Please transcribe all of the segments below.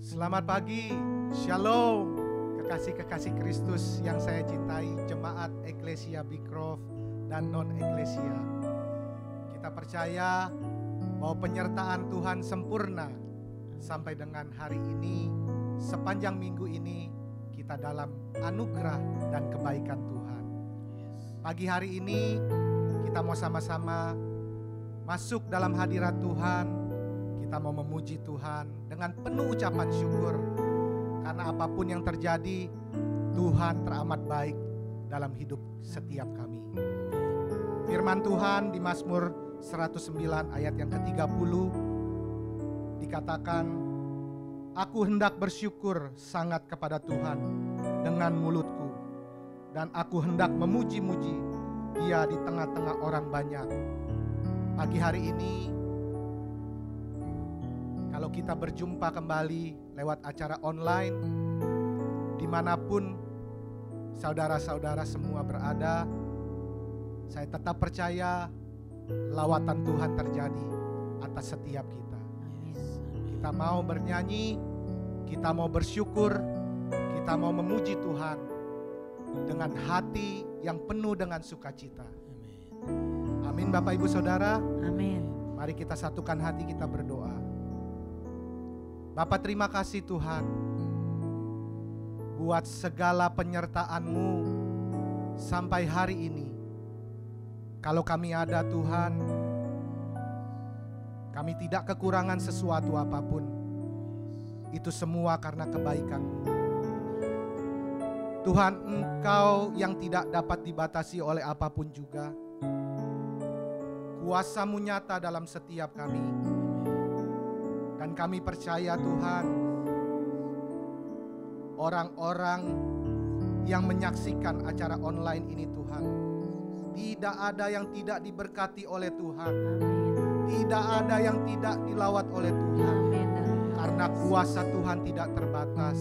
Selamat pagi, Shalom, kekasih-kekasih Kristus yang saya cintai, jemaat Eklesia Bicroft dan non-eklesia. Kita percaya bahwa penyertaan Tuhan sempurna sampai dengan hari ini, sepanjang minggu ini kita dalam anugerah dan kebaikan Tuhan. Pagi hari ini kita mau sama-sama masuk dalam hadirat Tuhan. Kita mau memuji Tuhan dengan penuh ucapan syukur, karena apapun yang terjadi, Tuhan teramat baik dalam hidup setiap kami. Firman Tuhan di Mazmur 109 ayat yang ke-30 dikatakan, "Aku hendak bersyukur sangat kepada Tuhan dengan mulutku, dan aku hendak memuji-muji Dia di tengah-tengah orang banyak." Pagi hari ini, kalau kita berjumpa kembali lewat acara online, dimanapun saudara-saudara semua berada, saya tetap percaya lawatan Tuhan terjadi atas setiap kita. Kita mau bernyanyi, kita mau bersyukur, kita mau memuji Tuhan dengan hati yang penuh dengan sukacita. Amin Bapak Ibu Saudara. Amin. Mari kita satukan hati, kita berdoa. Bapa, terima kasih Tuhan buat segala penyertaan-Mu sampai hari ini. Kalau kami ada Tuhan, kami tidak kekurangan sesuatu apapun. Itu semua karena kebaikan-Mu. Tuhan, Engkau yang tidak dapat dibatasi oleh apapun juga. Kuasa-Mu nyata dalam setiap kami. Dan kami percaya Tuhan, orang-orang yang menyaksikan acara online ini Tuhan, tidak ada yang tidak diberkati oleh Tuhan. Tidak ada yang tidak dilawat oleh Tuhan. Karena kuasa Tuhan tidak terbatas.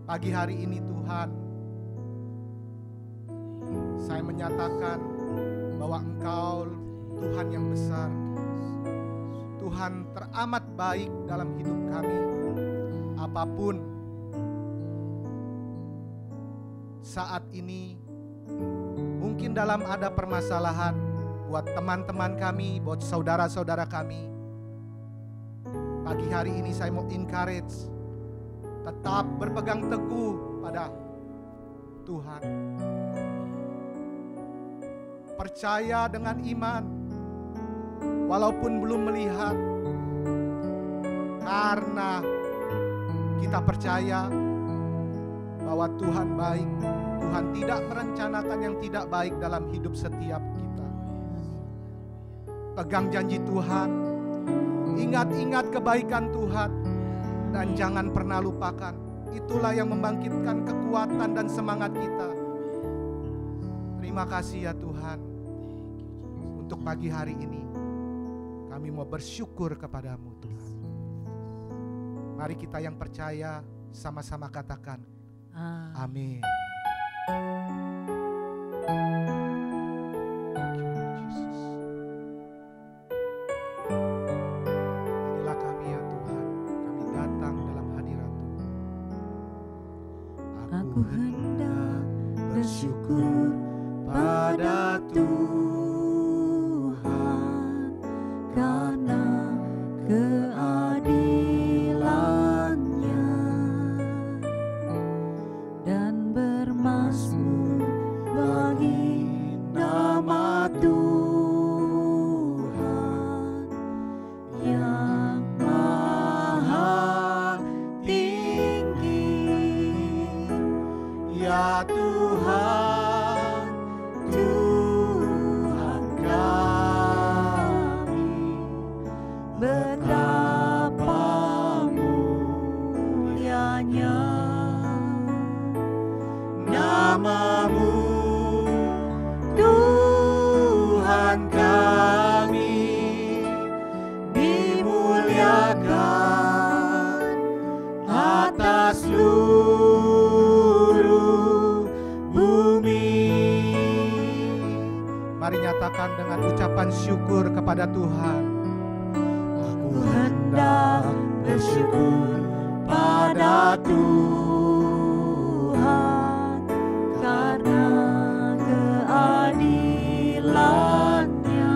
Pagi hari ini Tuhan, saya menyatakan bahwa Engkau Tuhan yang besar. Tuhan teramat baik dalam hidup kami. Apapun saat ini, mungkin dalam ada permasalahan buat teman-teman kami, buat saudara-saudara kami. Pagi hari ini saya mau encourage, tetap berpegang teguh pada Tuhan. Percaya dengan iman, walaupun belum melihat, karena kita percaya bahwa Tuhan baik. Tuhan tidak merencanakan yang tidak baik dalam hidup setiap kita. Pegang janji Tuhan, ingat-ingat kebaikan Tuhan, dan jangan pernah lupakan. Itulah yang membangkitkan kekuatan dan semangat kita. Terima kasih ya Tuhan, untuk pagi hari ini. Kami mau bersyukur kepadamu Tuhan. Mari kita yang percaya sama-sama katakan amin. Inilah kami ya Tuhan, kami datang dalam hadirat Tuhan. Aku hendak bersyukur pada Tuhan karena keadilan-Nya, dan bermazmur bagi nama Tuhan yang maha tinggi. Ya Tuhan, Tuhan kami, betapa mulianya nama-Mu, Tuhan kami, dimuliakan atas seluruh bumi. Mari nyatakan dengan ucapan syukur kepada Tuhan. Aku hendak bersyukur pada Tuhan karena keadilan-Nya,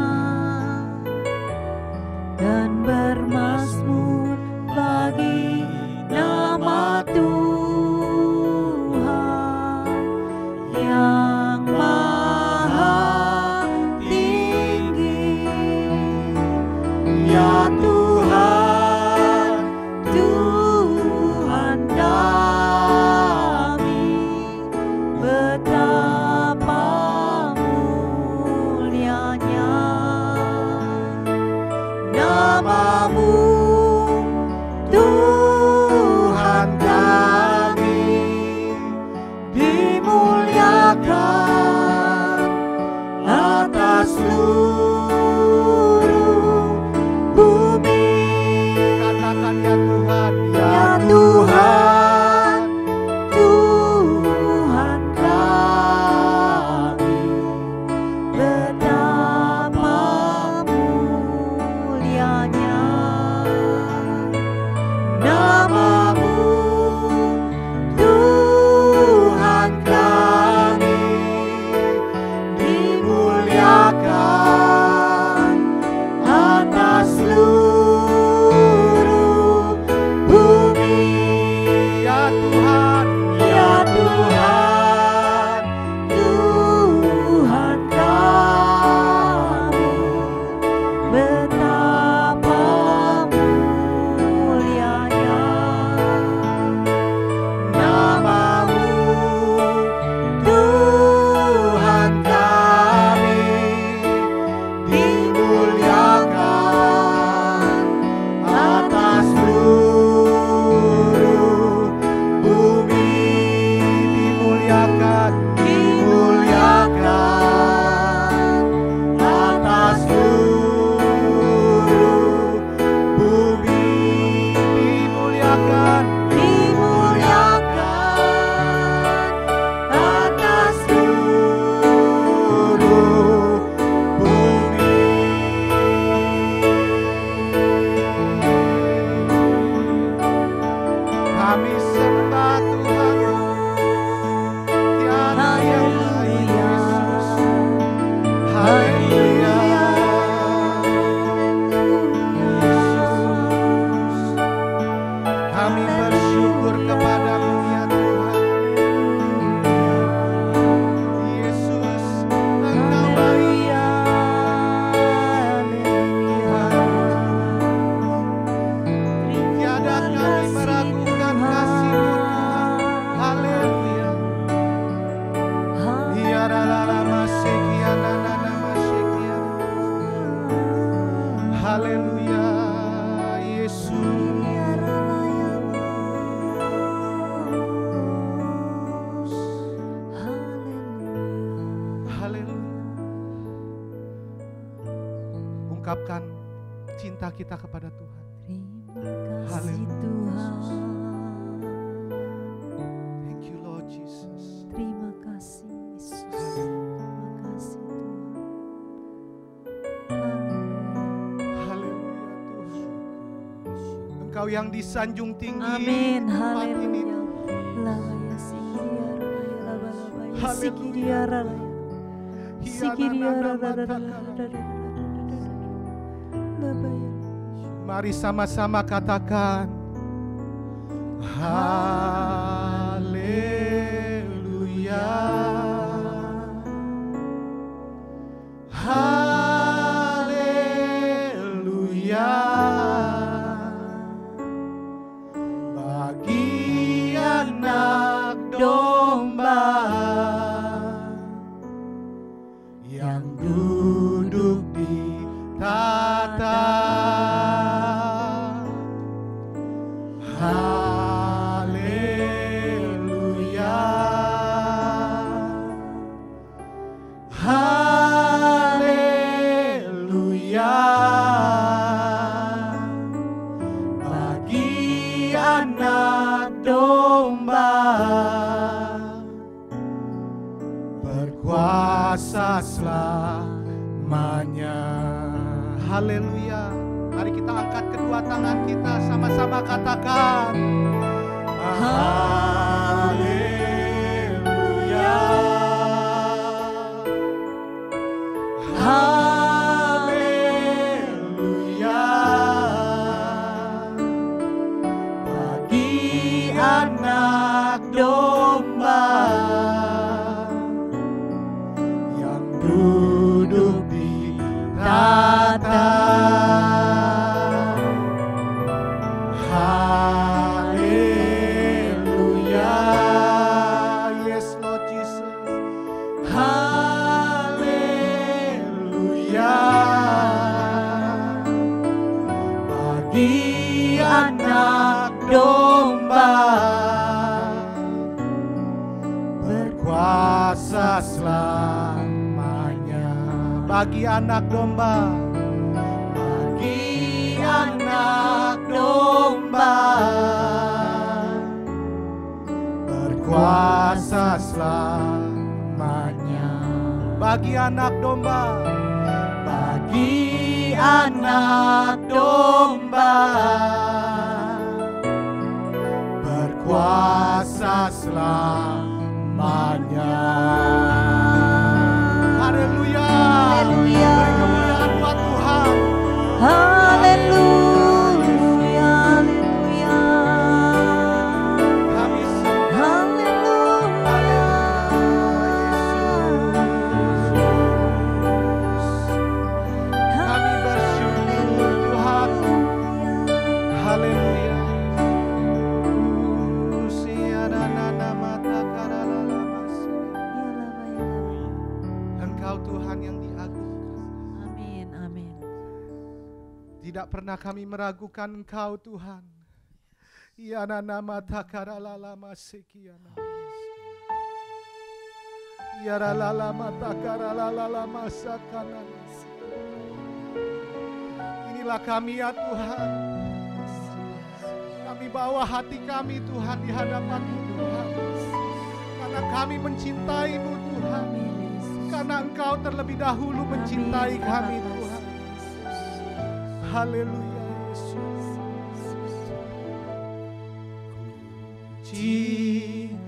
dan bermazmur bagi nama Tuhan yang maha tinggi. Ya Tuhan, Tuhan kami, betapa mulianya nama-Mu, Tuhan kami, dimuliakan atas seluruh bumi. Katakan ya Tuhan, Ya Tuhan, Tuhan kami, betapa mulianya nama-Mu, Tuhan kami, dimuliakan atas seluruh bumi. ya Tuhan, Ya Tuhan, Tuhan kami, betapa mulianya nama-Mu, Tuhan kami, dimuliakan atas seluruh bumi. Dimuliakan atas seluruh bumi. dimuliakan atas seluruh bumi. kami sembah Tuhan, tiada yang lain Yesus. Haleluya, Yesus. Kami bersyukur kepadamu ya Tuhan. Yesus, Engkau baik. Tiada kami meragukan kasih-Mu Tuhan. Haleluya. Tiada lama sekian nama sekian. Haleluya, Yesus. Haleluya. Ungkapkan cinta kita kepada Tuhan. Terima kasih Haleluya. Tuhan, Thank you Lord Jesus. terima kasih Yesus, terima kasih Tuhan. Haleluya Tuhan. Engkau yang disanjung tinggi Amin, di tempat ini. haleluya. Labaya sikiria raya, labalabaya Haleluya. sikiria raya, sikiria raya. Mari sama-sama katakan Haleluya, Haleluya. Bagi anak domba yang duduk di tata. Haleluya, haleluya. Bagi anak domba berkuasa selamanya. Haleluya. Mari kita angkat kedua tangan kita, sama-sama katakan haleluya, haleluya. Bagi anak domba yang duduk di tata, haleluya. Yes Lord Jesus, haleluya. Bagi anak domba berkuasa selamanya. Bagi anak domba, bagi anak domba berkuasa selamanya. Bagi anak domba, bagi anak domba berkuasa selamanya. Haleluya. Haleluya. Beri kemuliaan buat Tuhan. Haleluya, haleluya. Kami Haleluya. Kami bersyukur Tuhan. Haleluya. Engkau Tuhan yang diagungkan. Amin, amin. Tidak pernah kami meragukan Engkau Tuhan. Yana nama takaralama sekiana. Yara lalama takaralama sakana. Inilah kami ya Tuhan. Kami bawa hati kami Tuhan di hadapan-Mu Tuhan. Karena kami mencintai-Mu Tuhan. Karena Engkau terlebih dahulu mencintai kami Tuhan. Haleluya Yesus. Cintakan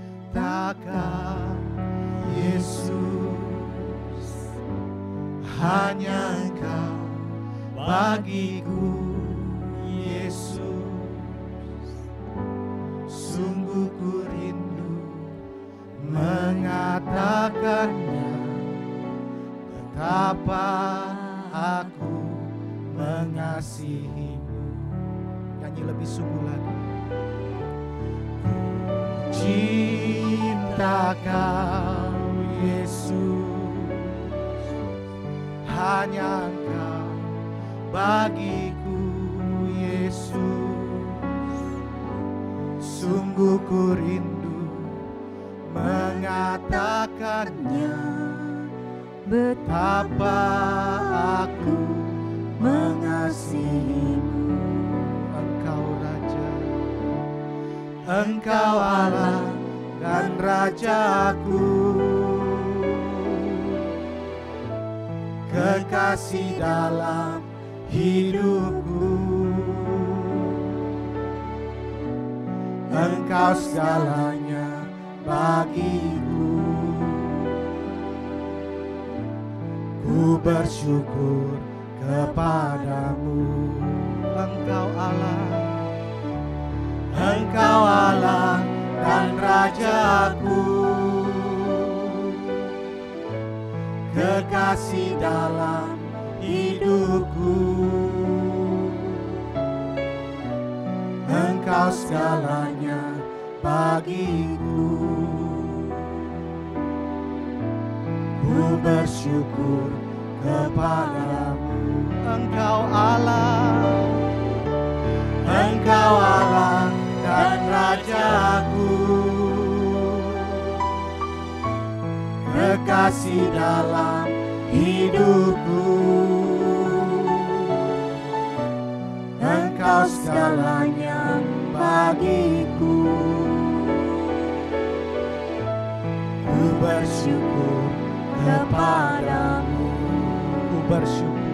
Yesus, hanya Engkau bagiku Yesus. Sungguh ku rindu mengatakannya, betapa aku mengasihimu. Nyanyi lebih sungguh lagi. Cinta Kau Yesus, hanya Engkau bagiku Yesus. Sungguh ku rindu mengatakannya, betapa aku mengasihimu. Engkau Raja, Engkau Allah dan Rajaku, kekasih dalam hidupku. Engkau segalanya bagiku. Ku bersyukur kepadamu. Engkau Allah, Engkau Allah dan Rajaku, kekasih dalam hidupku. Engkau segalanya bagiku. Ku bersyukur kepadamu. Engkau Allah, Engkau Allah dan Rajaku, kekasih dalam hidupku. Engkau segalanya bagiku. Ku bersyukur kepadamu. Ku bersyukur.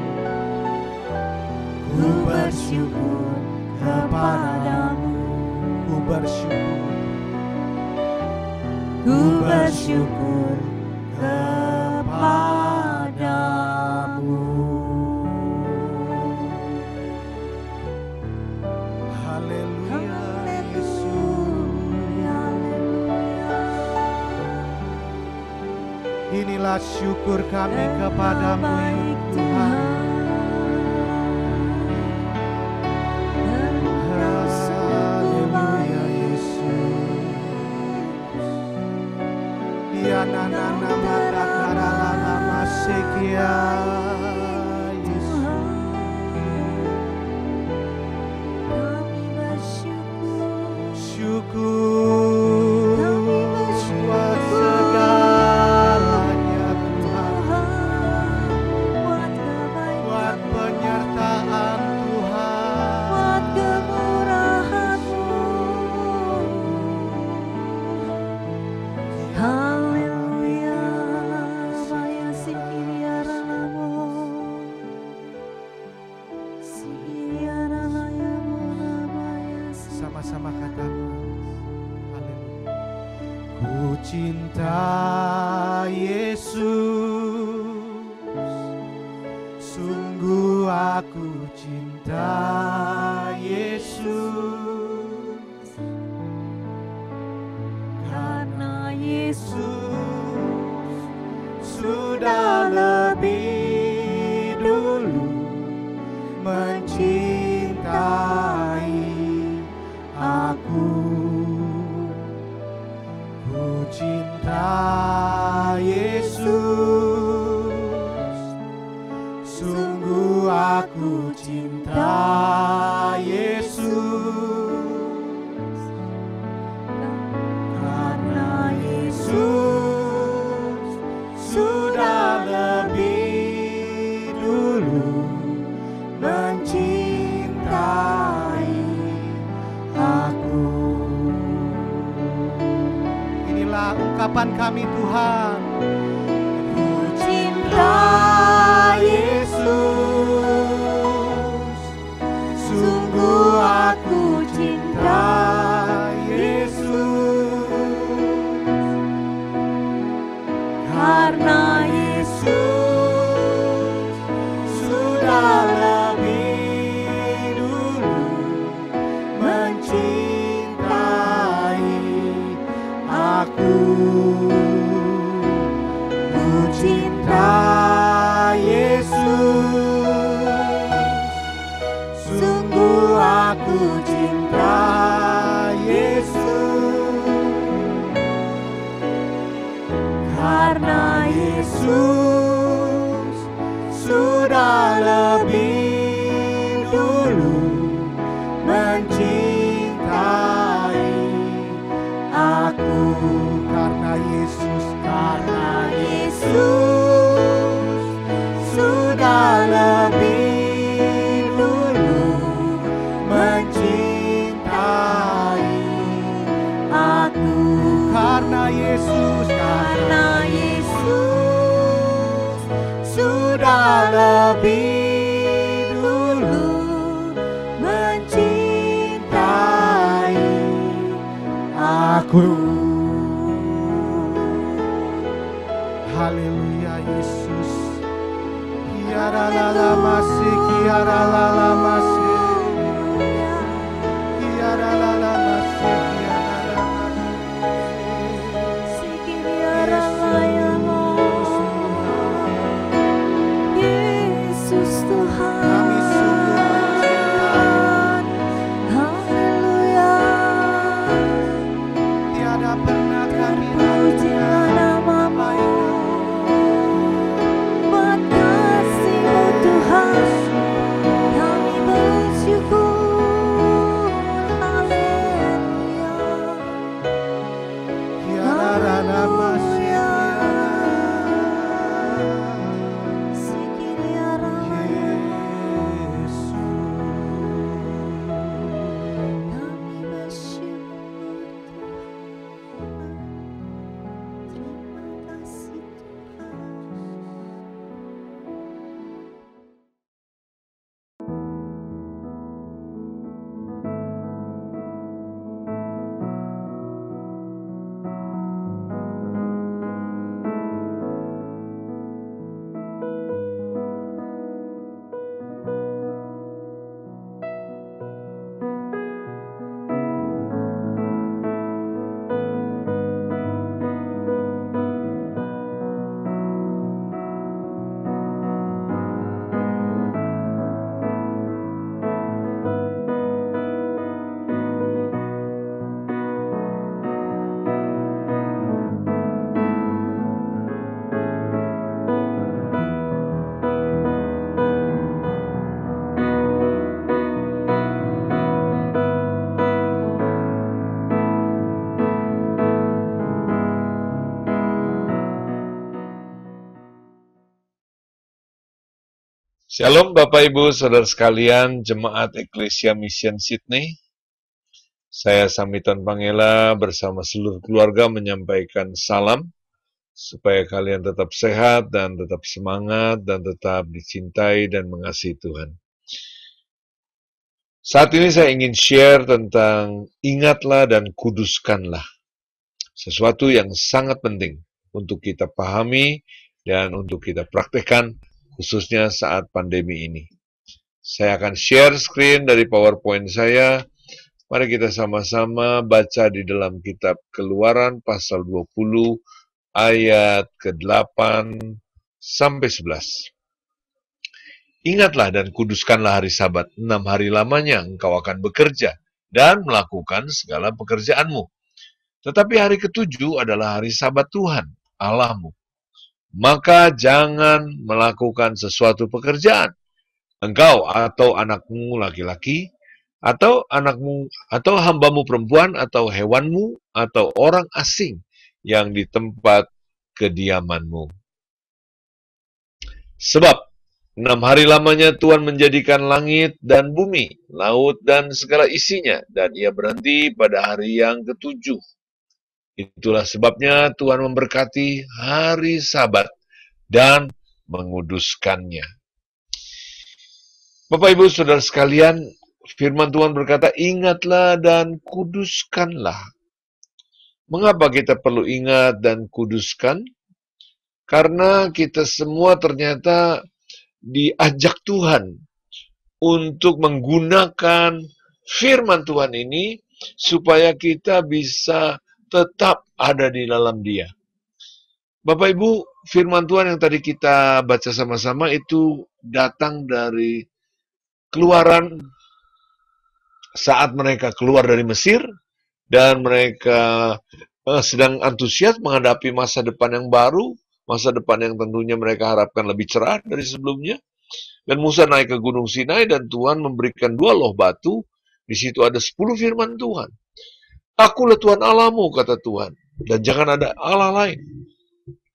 Ku Ku bersyukur kepadamu, Ku bersyukur, ku bersyukur kepadamu. haleluya Yesus. Haleluya, haleluya. Inilah syukur kami kepadamu ya Baik Tuhan. Engkau sungguh Haleluya baik, Yesus. Ya nana nama takara nama sekia Yesus. kami bersyukur. Syukur buat segalanya Tuhan, Buat kebaikan, buat penyertaan Tuhan. buat kemurahan-Mu. Haleluya, Maya Sikiara Lamo, Sikiara Layamo, Maya Sama-sama katakan haleluya. Ku cinta Yesus, sungguh aku cinta Yesus, karena Yesus sudah lebih dulu mencintai aku. Ku cinta Yesus, sungguh aku cinta Yesus, karena Yesus sudah lebih dulu mencintai aku. Inilah ungkapan kami Tuhan. Ku cinta Yesus, sungguh aku cinta Yesus, karena Yesus sudah lebih dulu mencintai aku. Ku cinta Yesus, sungguh aku cinta Yesus, karena Yesus sudah lebih dulu mencintai aku. Karena Yesus sudah lebih dulu mencintai aku. Karena Yesus sudah lebih dulu mencintai aku. Haleluya Yesus. Kiara lala masih, kiara lala masih, kiara lala masih, kiara lala Sikiara Layamo, Yesus Tuhan. Kami sungguh mencintai. Haleluya. Tiada Shalom Bapak Ibu Saudara sekalian, Jemaat Eklesia Mission Sydney. Saya Samiton Pangela bersama seluruh keluarga menyampaikan salam supaya kalian tetap sehat dan tetap semangat dan tetap dicintai dan mengasihi Tuhan. Saat ini saya ingin share tentang ingatlah dan kuduskanlah. Sesuatu yang sangat penting untuk kita pahami dan untuk kita praktekkan khususnya saat pandemi ini. Saya akan share screen dari PowerPoint saya. Mari kita sama-sama baca di dalam kitab Keluaran pasal 20 ayat ke-8 sampai 11. Ingatlah dan kuduskanlah hari Sabat, 6 hari lamanya engkau akan bekerja dan melakukan segala pekerjaanmu. Tetapi hari ke-7 adalah hari Sabat Tuhan, Allahmu. Maka jangan melakukan sesuatu pekerjaan, engkau atau anakmu laki-laki, atau anakmu, atau hambamu perempuan, atau hewanmu, atau orang asing yang di tempat kediamanmu. Sebab 6 hari lamanya Tuhan menjadikan langit dan bumi, laut dan segala isinya, dan ia berhenti pada hari yang ke-7. Itulah sebabnya Tuhan memberkati hari Sabat dan menguduskannya. Bapak Ibu Saudara sekalian, firman Tuhan berkata, ingatlah dan kuduskanlah. Mengapa kita perlu ingat dan kuduskan? Karena kita semua ternyata diajak Tuhan untuk menggunakan firman Tuhan ini supaya kita bisa tetap ada di dalam Dia. Bapak Ibu, firman Tuhan yang tadi kita baca sama-sama itu datang dari Keluaran saat mereka keluar dari Mesir dan mereka sedang antusias menghadapi masa depan yang baru, masa depan yang tentunya mereka harapkan lebih cerah dari sebelumnya. Dan Musa naik ke Gunung Sinai dan Tuhan memberikan 2 loh batu. Di situ ada 10 firman Tuhan. Akulah Tuhan Allahmu, kata Tuhan, dan jangan ada Allah lain.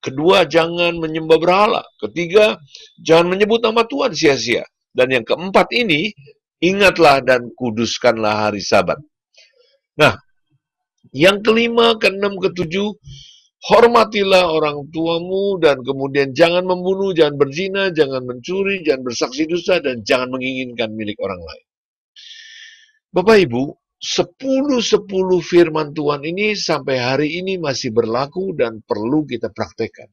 Kedua, jangan menyembah berhala. Ketiga, jangan menyebut nama Tuhan sia-sia. Dan yang keempat ini, ingatlah dan kuduskanlah hari Sabat. Nah, yang kelima, keenam, ketujuh, hormatilah orang tuamu, dan kemudian jangan membunuh, jangan berzina, jangan mencuri, jangan bersaksi dusta, dan jangan menginginkan milik orang lain. Bapak Ibu, 10 firman Tuhan ini sampai hari ini masih berlaku dan perlu kita praktekkan.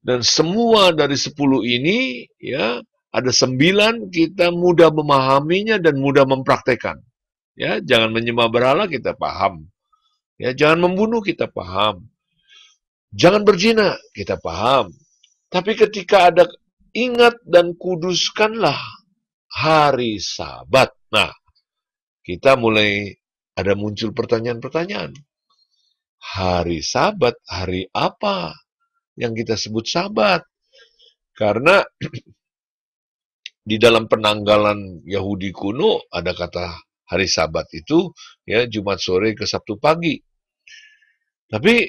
Dan semua dari 10 ini, ya, ada 9 kita mudah memahaminya dan mudah mempraktekkan. Ya, jangan menyembah berhala kita paham. Ya, jangan membunuh kita paham. Jangan berzina kita paham. Tapi ketika ada ingat dan kuduskanlah hari Sabat. Nah, kita mulai ada muncul pertanyaan-pertanyaan. Hari Sabat, hari apa yang kita sebut Sabat? Karena di dalam penanggalan Yahudi kuno ada kata hari Sabat itu ya Jumat sore ke Sabtu pagi. Tapi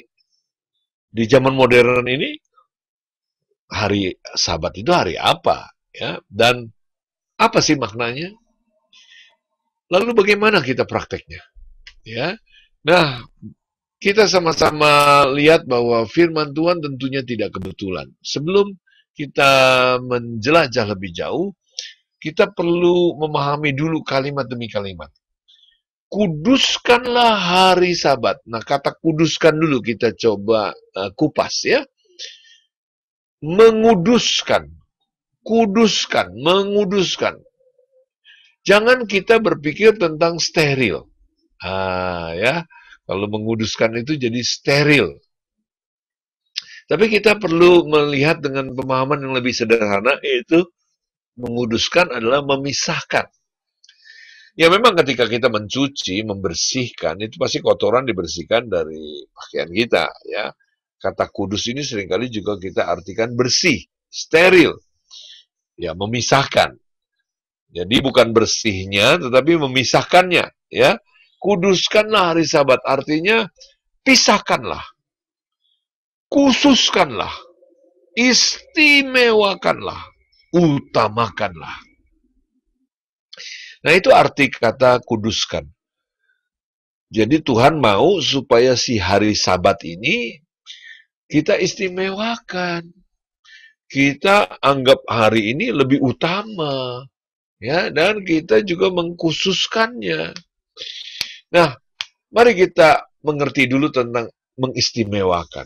di zaman modern ini hari Sabat itu hari apa ya? Dan apa sih maknanya? Lalu bagaimana kita prakteknya? Ya. Nah, kita sama-sama lihat bahwa firman Tuhan tentunya tidak kebetulan. Sebelum kita menjelajah lebih jauh, kita perlu memahami dulu kalimat demi kalimat. Kuduskanlah hari Sabat. Nah, kata kuduskan dulu kita coba kupas ya. Menguduskan. Kuduskan, menguduskan. Jangan kita berpikir tentang steril. Ya, kalau menguduskan itu jadi steril. Tapi kita perlu melihat dengan pemahaman yang lebih sederhana, yaitu menguduskan adalah memisahkan. Ya memang ketika kita mencuci, membersihkan, itu pasti kotoran dibersihkan dari pakaian kita. Ya, kata kudus ini seringkali juga kita artikan bersih, steril. Ya, memisahkan. Jadi bukan bersihnya, tetapi memisahkannya. Ya, kuduskanlah hari Sabat, artinya pisahkanlah, khususkanlah, istimewakanlah. utamakanlah. Nah, itu arti kata kuduskan. Jadi Tuhan mau supaya si hari Sabat ini kita istimewakan. Kita anggap hari ini lebih utama, ya, dan kita juga mengkhususkannya. Nah, mari kita mengerti dulu tentang mengistimewakan.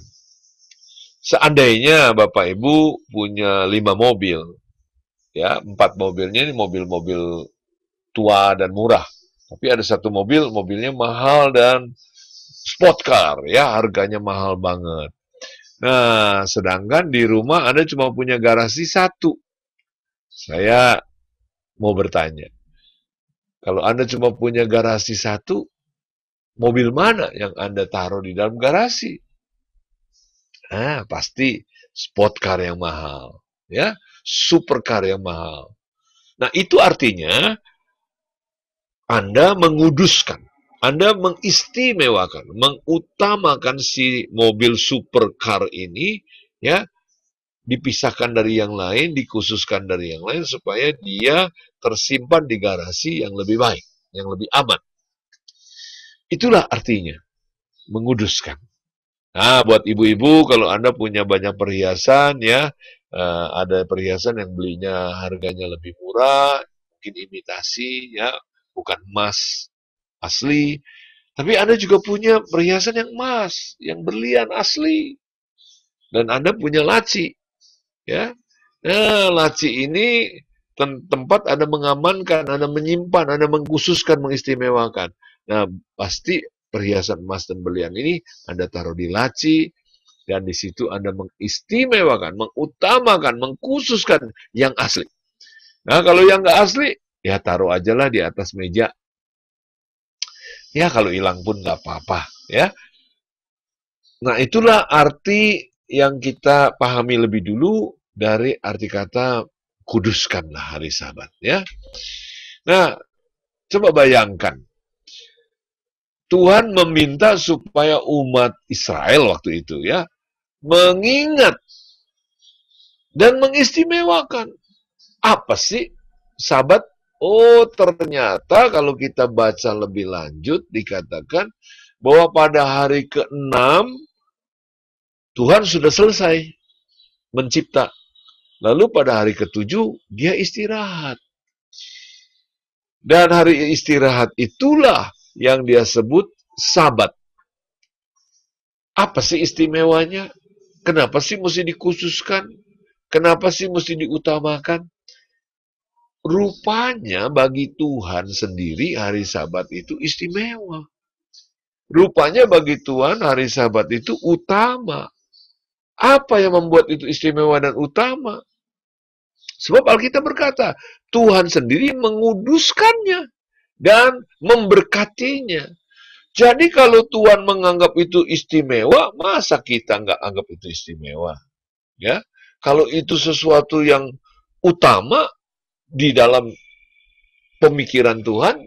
Seandainya Bapak Ibu punya 5 mobil, ya, 4 mobilnya ini mobil-mobil tua dan murah. Tapi ada satu mobil, mobilnya mahal dan sport car, ya, harganya mahal banget. Nah, sedangkan di rumah Anda cuma punya garasi 1. Saya mau bertanya, kalau Anda cuma punya garasi 1, mobil mana yang Anda taruh di dalam garasi? Nah, pasti sport car yang mahal, ya, supercar yang mahal. Nah, itu artinya Anda menguduskan, Anda mengistimewakan, mengutamakan si mobil supercar ini, ya, dipisahkan dari yang lain, dikhususkan dari yang lain, supaya dia tersimpan di garasi yang lebih baik, yang lebih aman. Itulah artinya, menguduskan. Nah, buat ibu-ibu, kalau Anda punya banyak perhiasan, ya, ada perhiasan yang belinya harganya lebih murah, mungkin imitasi, ya, bukan emas asli, tapi Anda juga punya perhiasan yang emas, yang berlian asli, dan Anda punya laci, ya. Nah, laci ini tempat Anda mengamankan, Anda menyimpan, Anda mengkhususkan, mengistimewakan. Nah, pasti perhiasan emas dan berlian ini Anda taruh di laci, dan di situ Anda mengistimewakan, mengutamakan, mengkhususkan yang asli. Nah, kalau yang nggak asli, ya taruh aja lah di atas meja. Ya, kalau hilang pun nggak apa-apa, ya. Nah, itulah arti yang kita pahami lebih dulu dari arti kata kuduskanlah hari Sabat, ya. Nah, coba bayangkan. Tuhan meminta supaya umat Israel waktu itu, ya, mengingat dan mengistimewakan. Apa sih Sabat? Oh, ternyata kalau kita baca lebih lanjut dikatakan bahwa pada hari ke-6 Tuhan sudah selesai mencipta. Lalu pada hari ke-7 dia istirahat. Dan hari istirahat itulah yang dia sebut Sabat. Apa sih istimewanya? Kenapa sih mesti dikhususkan? Kenapa sih mesti diutamakan? Rupanya bagi Tuhan sendiri hari Sabat itu istimewa. Rupanya bagi Tuhan hari Sabat itu utama. Apa yang membuat itu istimewa dan utama? Sebab Alkitab berkata, Tuhan sendiri menguduskannya dan memberkatinya. Jadi kalau Tuhan menganggap itu istimewa, masa kita nggak anggap itu istimewa? Ya, kalau itu sesuatu yang utama di dalam pemikiran Tuhan,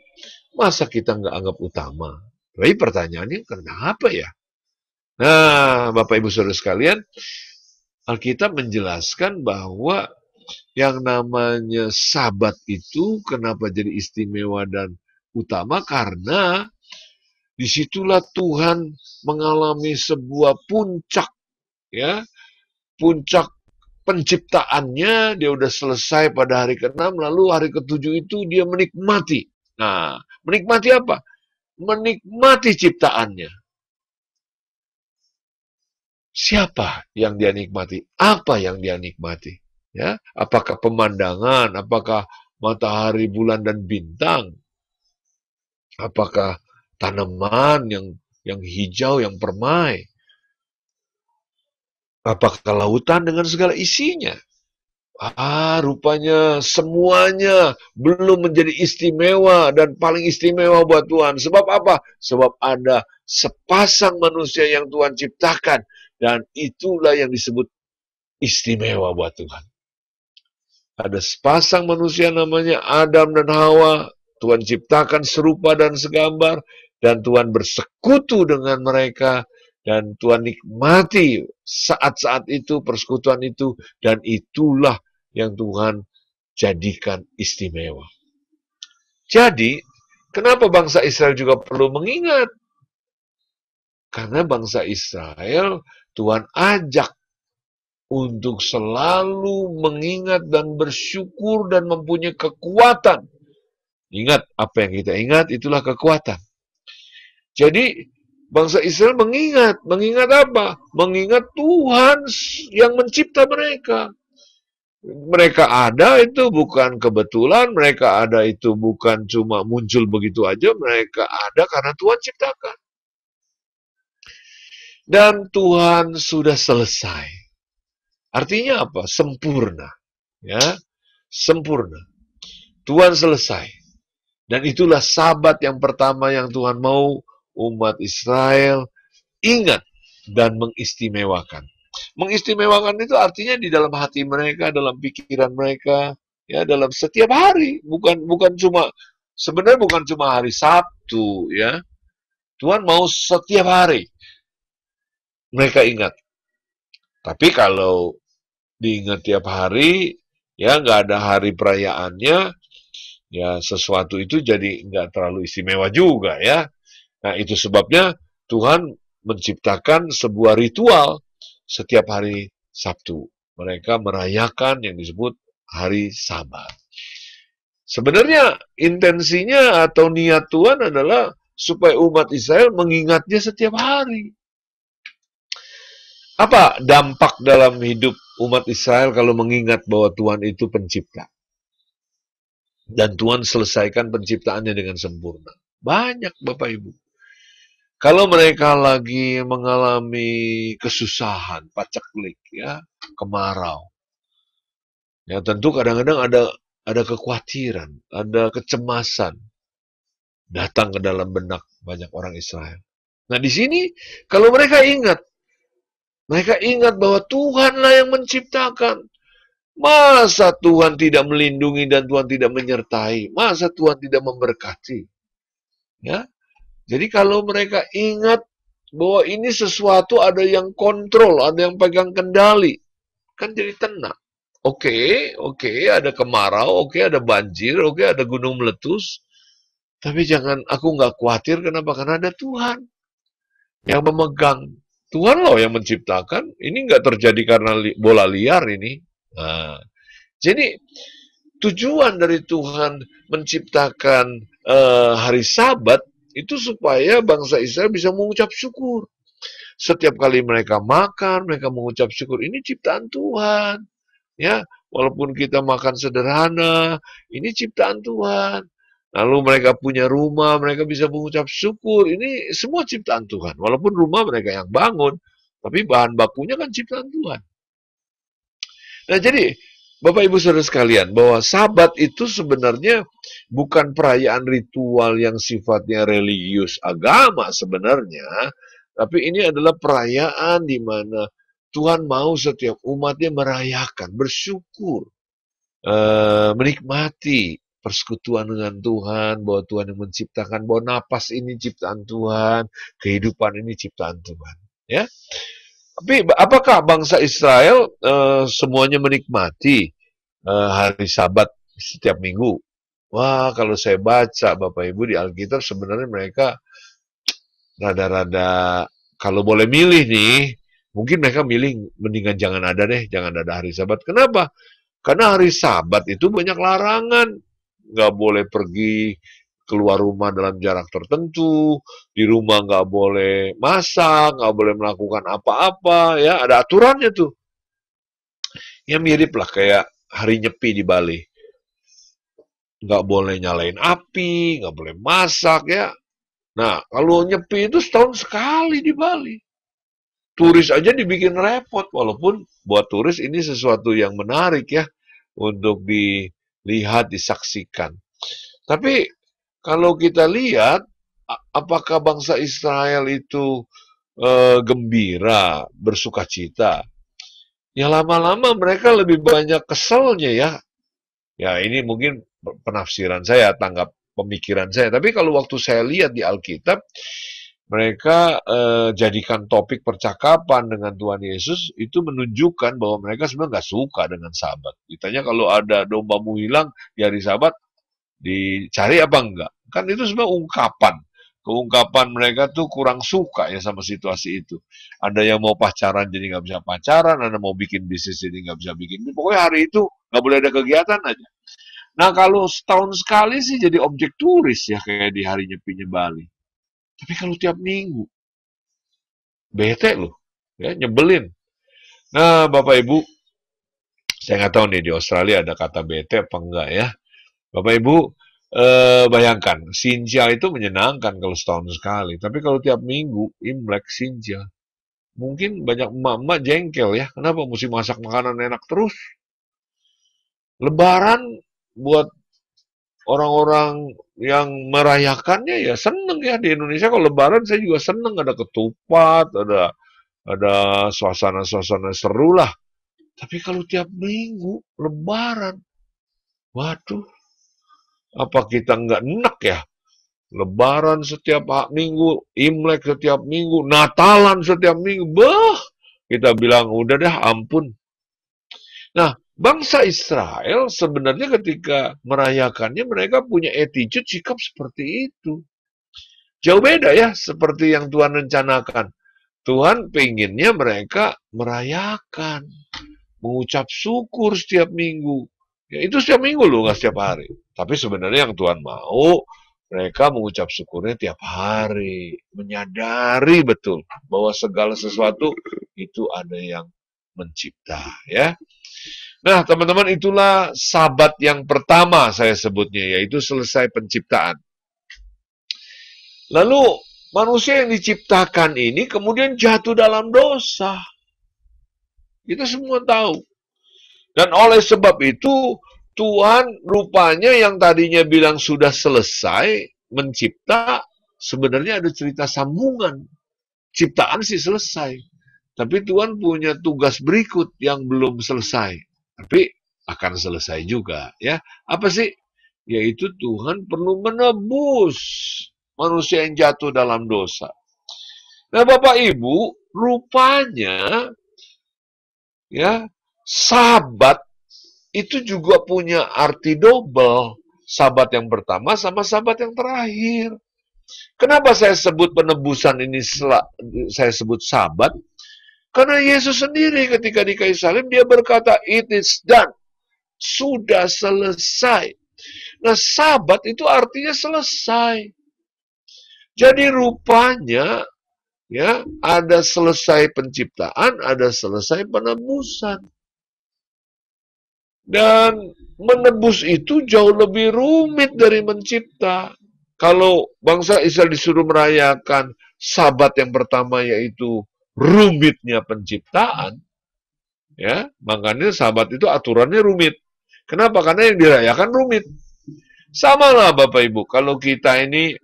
masa kita nggak anggap utama? Tapi pertanyaannya, kenapa ya? Nah, Bapak Ibu Saudara sekalian, Alkitab menjelaskan bahwa yang namanya Sabat itu kenapa jadi istimewa dan utama, karena disitulah Tuhan mengalami sebuah puncak, ya, puncak penciptaannya. Dia udah selesai pada hari ke-6, lalu hari ke-7 itu dia menikmati. Nah, menikmati apa? Menikmati ciptaannya. Siapa yang dia nikmati? Apa yang dia nikmati? Ya, apakah pemandangan? Apakah matahari, bulan, dan bintang? Apakah tanaman yang hijau, yang permai? Apakah lautan dengan segala isinya? Rupanya semuanya belum menjadi istimewa dan paling istimewa buat Tuhan. Sebab apa? Sebab ada sepasang manusia yang Tuhan ciptakan, dan itulah yang disebut istimewa buat Tuhan. Ada sepasang manusia namanya Adam dan Hawa. Tuhan ciptakan serupa dan segambar, dan Tuhan bersekutu dengan mereka, dan Tuhan nikmati saat-saat itu, persekutuan itu, dan itulah yang Tuhan jadikan istimewa. Jadi, kenapa bangsa Israel juga perlu mengingat? Karena bangsa Israel Tuhan ajak untuk selalu mengingat dan bersyukur dan mempunyai kekuatan. Ingat, apa yang kita ingat itulah kekuatan. Jadi, bangsa Israel mengingat apa? Mengingat Tuhan yang mencipta mereka. Mereka ada itu bukan kebetulan, mereka ada itu bukan cuma muncul begitu aja, mereka ada karena Tuhan ciptakan. Dan Tuhan sudah selesai. Artinya apa? Sempurna. Ya, sempurna. Tuhan selesai. Dan itulah Sabat yang pertama yang Tuhan mau umat Israel ingat dan mengistimewakan. Mengistimewakan itu artinya di dalam hati mereka, dalam pikiran mereka, ya, dalam setiap hari, bukan cuma sebenarnya bukan cuma hari Sabtu, ya. Tuhan mau setiap hari mereka ingat. Tapi kalau diingat tiap hari, ya nggak ada hari perayaannya, ya sesuatu itu jadi nggak terlalu istimewa juga, ya. Nah, itu sebabnya Tuhan menciptakan sebuah ritual setiap hari Sabtu. Mereka merayakan yang disebut hari Sabat. Sebenarnya intensinya atau niat Tuhan adalah supaya umat Israel mengingatnya setiap hari. Apa dampak dalam hidup umat Israel kalau mengingat bahwa Tuhan itu pencipta? Dan Tuhan selesaikan penciptaannya dengan sempurna. Banyak Bapak Ibu. Kalau mereka lagi mengalami kesusahan, paceklik, ya, kemarau, ya tentu kadang-kadang ada kekhawatiran, ada kecemasan datang ke dalam benak banyak orang Israel. Nah di sini kalau mereka ingat bahwa Tuhanlah yang menciptakan. Masa Tuhan tidak melindungi dan Tuhan tidak menyertai? Masa Tuhan tidak memberkati? Ya. Jadi kalau mereka ingat bahwa ini sesuatu ada yang kontrol, ada yang pegang kendali, kan jadi tenang. Oke, ada kemarau, oke, ada banjir, oke, ada gunung meletus. Tapi jangan, aku nggak khawatir, kenapa? Karena ada Tuhan yang memegang. Tuhan loh yang menciptakan, ini nggak terjadi karena bola liar ini. Nah, jadi tujuan dari Tuhan menciptakan hari Sabat itu supaya bangsa Israel bisa mengucap syukur. Setiap kali mereka makan, mereka mengucap syukur. Ini ciptaan Tuhan. Ya, walaupun kita makan sederhana, ini ciptaan Tuhan. Lalu mereka punya rumah, mereka bisa mengucap syukur. Ini semua ciptaan Tuhan. Walaupun rumah mereka yang bangun, tapi bahan bakunya kan ciptaan Tuhan. Nah, jadi Bapak Ibu Saudara sekalian, bahwa Sabat itu sebenarnya bukan perayaan ritual yang sifatnya religius agama sebenarnya, tapi ini adalah perayaan di mana Tuhan mau setiap umatnya merayakan, bersyukur, menikmati persekutuan dengan Tuhan, bahwa Tuhan yang menciptakan, bahwa napas ini ciptaan Tuhan, kehidupan ini ciptaan Tuhan. Ya. Tapi apakah bangsa Israel semuanya menikmati hari Sabat setiap minggu? Wah, kalau saya baca Bapak Ibu di Alkitab sebenarnya mereka rada-rada, kalau boleh milih nih, mungkin mereka milih mendingan jangan ada hari Sabat. Kenapa? Karena hari Sabat itu banyak larangan. Nggak boleh pergi keluar rumah dalam jarak tertentu, di rumah nggak boleh masak, nggak boleh melakukan apa-apa, ya ada aturannya tuh. Ya mirip lah kayak hari Nyepi di Bali. Nggak boleh nyalain api, nggak boleh masak, ya. Nah, kalau Nyepi itu setahun sekali di Bali. Turis aja dibikin repot, walaupun buat turis ini sesuatu yang menarik ya, untuk dilihat, disaksikan. Tapi kalau kita lihat, apakah bangsa Israel itu gembira, bersukacita? Ya lama-lama mereka lebih banyak keselnya ya. Ya ini mungkin penafsiran saya, tanggap pemikiran saya. Tapi kalau waktu saya lihat di Alkitab, mereka jadikan topik percakapan dengan Tuhan Yesus, itu menunjukkan bahwa mereka sebenarnya nggak suka dengan Sabat. Ditanya kalau ada dombamu hilang di hari Sabat, dicari apa enggak? Kan itu sebenarnya ungkapan. Keungkapan mereka tuh kurang suka ya sama situasi itu. Ada yang mau pacaran jadi nggak bisa pacaran, ada mau bikin bisnis jadi nggak bisa bikin. Pokoknya hari itu nggak boleh ada kegiatan aja. Nah kalau setahun sekali sih jadi objek turis ya kayak di hari nyepinya Bali. Tapi kalau tiap minggu, bete loh, ya nyebelin. Nah Bapak Ibu, saya nggak tahu nih di Australia ada kata bete apa enggak ya. Bapak Ibu, bayangkan, Xinjia itu menyenangkan kalau setahun sekali. Tapi kalau tiap minggu, Imlek Xinjia. Mungkin banyak emak-emak jengkel ya. Kenapa mesti masak makanan enak terus? Lebaran buat orang-orang yang merayakannya ya seneng ya. Di Indonesia kalau lebaran saya juga seneng. Ada ketupat, ada suasana-suasana seru lah. Tapi kalau tiap minggu, lebaran. Waduh, apa kita nggak enak ya? Lebaran setiap minggu, Imlek setiap minggu, Natalan setiap minggu. Bah, kita bilang udah dah ampun. Nah, bangsa Israel sebenarnya ketika merayakannya mereka punya attitude sikap seperti itu. Jauh beda ya seperti yang Tuhan rencanakan. Tuhan pengennya mereka merayakan, mengucap syukur setiap minggu. Ya, itu setiap minggu loh, nggak setiap hari. Tapi sebenarnya yang Tuhan mau, mereka mengucap syukurnya tiap hari. Menyadari betul bahwa segala sesuatu itu ada yang mencipta. Ya. Nah, teman-teman, itulah Sabat yang pertama saya sebutnya, yaitu selesai penciptaan. Lalu, manusia yang diciptakan ini kemudian jatuh dalam dosa. Kita semua tahu. Dan oleh sebab itu, Tuhan rupanya yang tadinya bilang sudah selesai mencipta, sebenarnya ada cerita sambungan. Ciptaan sih selesai. Tapi Tuhan punya tugas berikut yang belum selesai. Tapi akan selesai juga. Ya, apa sih? Yaitu Tuhan perlu menebus manusia yang jatuh dalam dosa. Nah, Bapak Ibu, rupanya ya, Sabat itu juga punya arti double. Sabat yang pertama sama Sabat yang terakhir. Kenapa saya sebut penebusan ini saya sebut Sabat? Karena Yesus sendiri ketika di kayu salib dia berkata, "It is done." Sudah selesai. Nah, Sabat itu artinya selesai. Jadi rupanya ya, ada selesai penciptaan, ada selesai penebusan. Dan menebus itu jauh lebih rumit dari mencipta. Kalau bangsa Israel disuruh merayakan Sabat yang pertama yaitu rumitnya penciptaan, ya, makanya Sabat itu aturannya rumit. Kenapa? Karena yang dirayakan rumit. Sama lah Bapak Ibu, kalau kita ini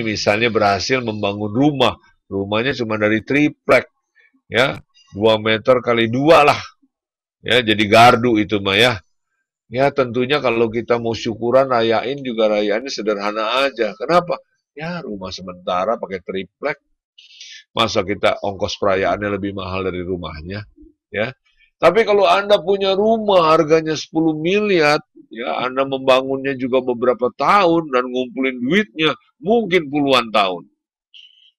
misalnya berhasil membangun rumah, rumahnya cuma dari triplek, ya, 2 meter kali 2 lah, ya, jadi gardu itu mah ya. Ya tentunya kalau kita mau syukuran rayain juga rayainnya sederhana aja. Kenapa? Ya rumah sementara pakai triplek. Masa kita ongkos perayaannya lebih mahal dari rumahnya, ya. Tapi kalau Anda punya rumah harganya 10 miliar, ya Anda membangunnya juga beberapa tahun dan ngumpulin duitnya mungkin puluhan tahun.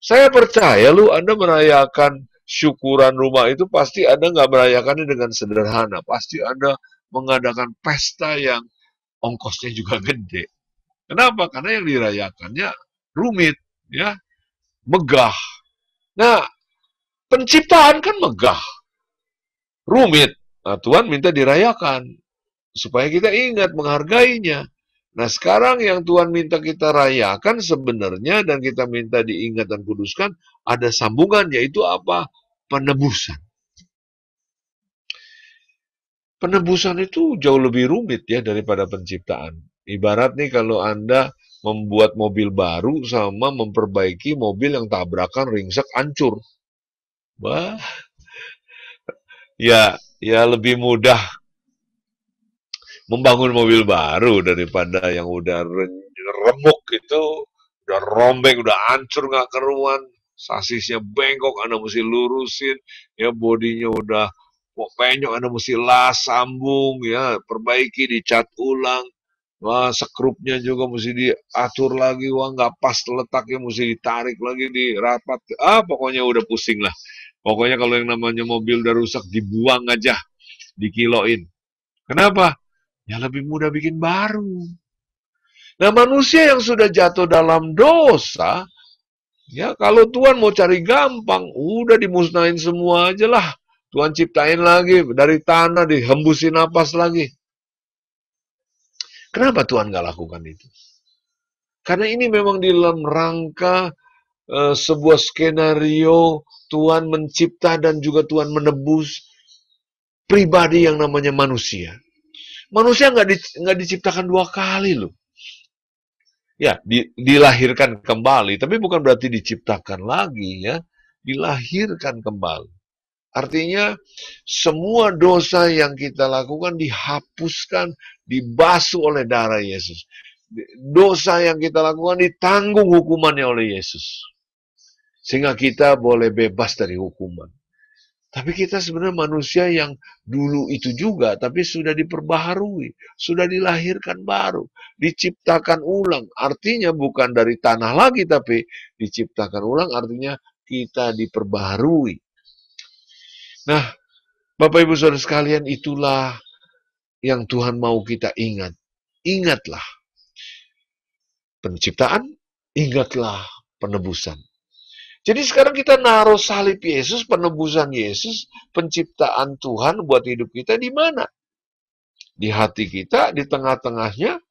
Saya percaya Anda merayakan syukuran rumah itu pasti Anda nggak merayakannya dengan sederhana. Pasti Anda mengadakan pesta yang ongkosnya juga gede. Kenapa? Karena yang dirayakannya rumit, ya, megah. Nah, penciptaan kan megah, rumit. Nah, Tuhan minta dirayakan supaya kita ingat menghargainya. Nah, sekarang yang Tuhan minta kita rayakan sebenarnya dan kita minta diingat dan kuduskan ada sambungan, yaitu apa? Penebusan. Penebusan itu jauh lebih rumit ya daripada penciptaan. Ibarat nih kalau Anda membuat mobil baru sama memperbaiki mobil yang tabrakan ringsek hancur. Wah, ya lebih mudah membangun mobil baru daripada yang udah remuk itu, udah rombeng, udah hancur nggak keruan, sasisnya bengkok, Anda mesti lurusin, ya bodinya udah penyok, Anda mesti las, sambung, ya perbaiki, dicat ulang. Wah, sekrupnya juga mesti diatur lagi, wah nggak pas letaknya, mesti ditarik lagi, dirapat. Pokoknya udah pusing lah. Pokoknya kalau yang namanya mobil udah rusak, dibuang aja, dikiloin. Kenapa? Ya lebih mudah bikin baru. Nah, manusia yang sudah jatuh dalam dosa, ya kalau Tuhan mau cari gampang, udah dimusnahin semua aja lah. Tuhan ciptain lagi, dari tanah dihembusin napas lagi. Kenapa Tuhan nggak lakukan itu? Karena ini memang di dalam rangka sebuah skenario Tuhan mencipta dan juga Tuhan menebus pribadi yang namanya manusia. Manusia nggak diciptakan dua kali loh. Ya, dilahirkan kembali, tapi bukan berarti diciptakan lagi ya. Dilahirkan kembali. Artinya semua dosa yang kita lakukan dihapuskan, dibasuh oleh darah Yesus. Dosa yang kita lakukan ditanggung hukumannya oleh Yesus. Sehingga kita boleh bebas dari hukuman. Tapi kita sebenarnya manusia yang dulu itu juga, tapi sudah diperbaharui, sudah dilahirkan baru, diciptakan ulang. Artinya bukan dari tanah lagi, tapi diciptakan ulang artinya kita diperbaharui. Nah, Bapak Ibu Saudara sekalian, itulah yang Tuhan mau kita ingat. Ingatlah penciptaan, ingatlah penebusan. Jadi sekarang kita naruh salib Yesus, penebusan Yesus, penciptaan Tuhan buat hidup kita di mana? Di hati kita, di tengah-tengahnya,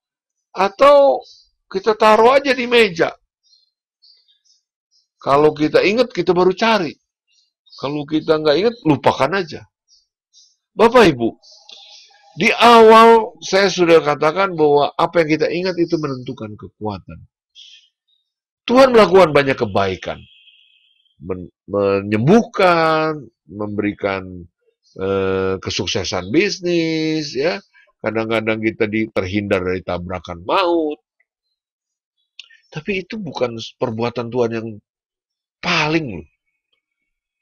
atau kita taruh aja di meja. Kalau kita ingat, kita baru cari. Kalau kita nggak ingat, lupakan aja. Bapak Ibu, di awal saya sudah katakan bahwa apa yang kita ingat itu menentukan kekuatan. Tuhan melakukan banyak kebaikan. Menyembuhkan, memberikan kesuksesan bisnis, ya. Kadang-kadang kita terhindar dari tabrakan maut. Tapi itu bukan perbuatan Tuhan yang paling loh.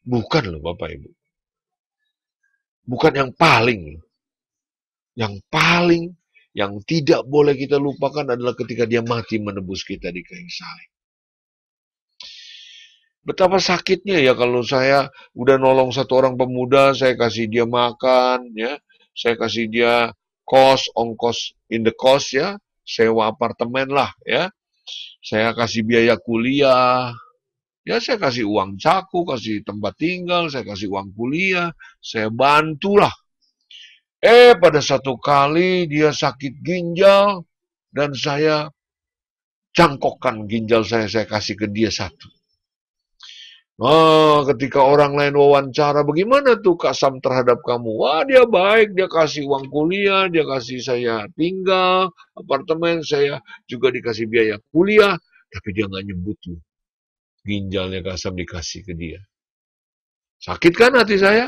Bukan loh Bapak Ibu. Bukan yang paling loh. Yang paling, yang tidak boleh kita lupakan adalah ketika dia mati menebus kita di kayu salib. Betapa sakitnya ya kalau saya udah nolong satu orang pemuda, saya kasih dia makan, ya, saya kasih dia ongkos in the cost, ya, sewa apartemen lah, ya, saya kasih biaya kuliah, ya, saya kasih uang saku, kasih tempat tinggal, saya kasih uang kuliah, saya bantulah. Pada satu kali dia sakit ginjal dan saya cangkokkan ginjal saya kasih ke dia satu. Ketika orang lain wawancara, bagaimana tuh Kak Sam terhadap kamu? Wah, dia baik, dia kasih uang kuliah, dia kasih saya tinggal, apartemen, saya juga dikasih biaya kuliah, tapi dia nggak nyebut tuh. Ginjalnya Kak Sam dikasih ke dia. Sakit kan hati saya?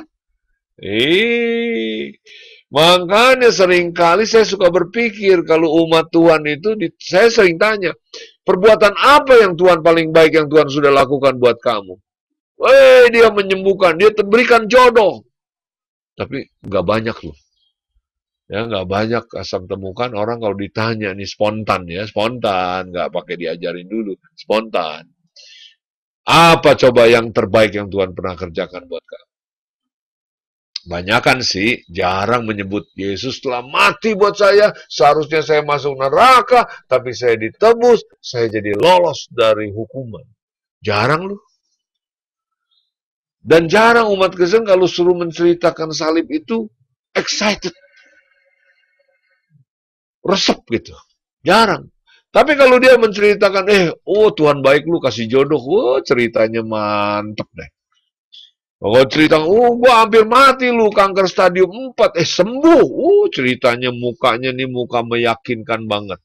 Makanya seringkali saya suka berpikir kalau umat Tuhan itu, saya sering tanya, perbuatan apa yang Tuhan paling baik yang Tuhan sudah lakukan buat kamu? Dia menyembuhkan, dia berikan jodoh. Tapi nggak banyak loh. Ya, nggak banyak Asam temukan orang kalau ditanya nih spontan ya, spontan, nggak pakai diajarin dulu, spontan. Apa coba yang terbaik yang Tuhan pernah kerjakan buat kamu? Banyakan sih, jarang menyebut Yesus telah mati buat saya, seharusnya saya masuk neraka, tapi saya ditebus, saya jadi lolos dari hukuman. Jarang loh. Dan jarang umat Kristen kalau suruh menceritakan salib itu excited. Resep gitu. Jarang. Tapi kalau dia menceritakan, Tuhan baik lu kasih jodoh, ceritanya mantep deh. Kalau cerita, gua hampir mati lu, kanker stadium 4, sembuh. Ceritanya mukanya nih muka meyakinkan banget.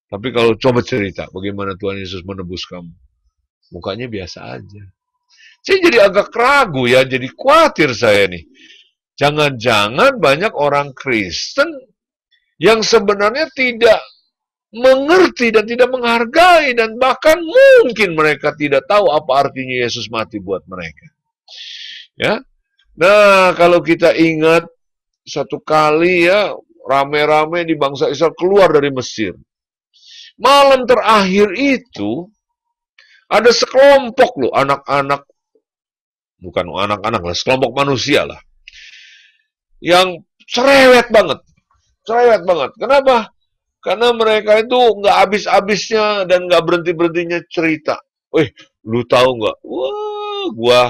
Tapi kalau coba cerita, bagaimana Tuhan Yesus menebus kamu? Mukanya biasa aja. Saya jadi agak ragu ya, jadi khawatir saya nih. Jangan-jangan banyak orang Kristen yang sebenarnya tidak mengerti dan tidak menghargai, dan bahkan mungkin mereka tidak tahu apa artinya Yesus mati buat mereka. Ya. Nah, kalau kita ingat satu kali ya, rame-rame di bangsa Israel keluar dari Mesir. Malam terakhir itu ada sekelompok loh anak-anak, bukan anak-anak lah, sekelompok manusia lah, yang cerewet banget. Cerewet banget. Kenapa? Karena mereka itu nggak habis-habisnya dan nggak berhenti-berhentinya cerita. Wih, lu tahu nggak? Wah, gua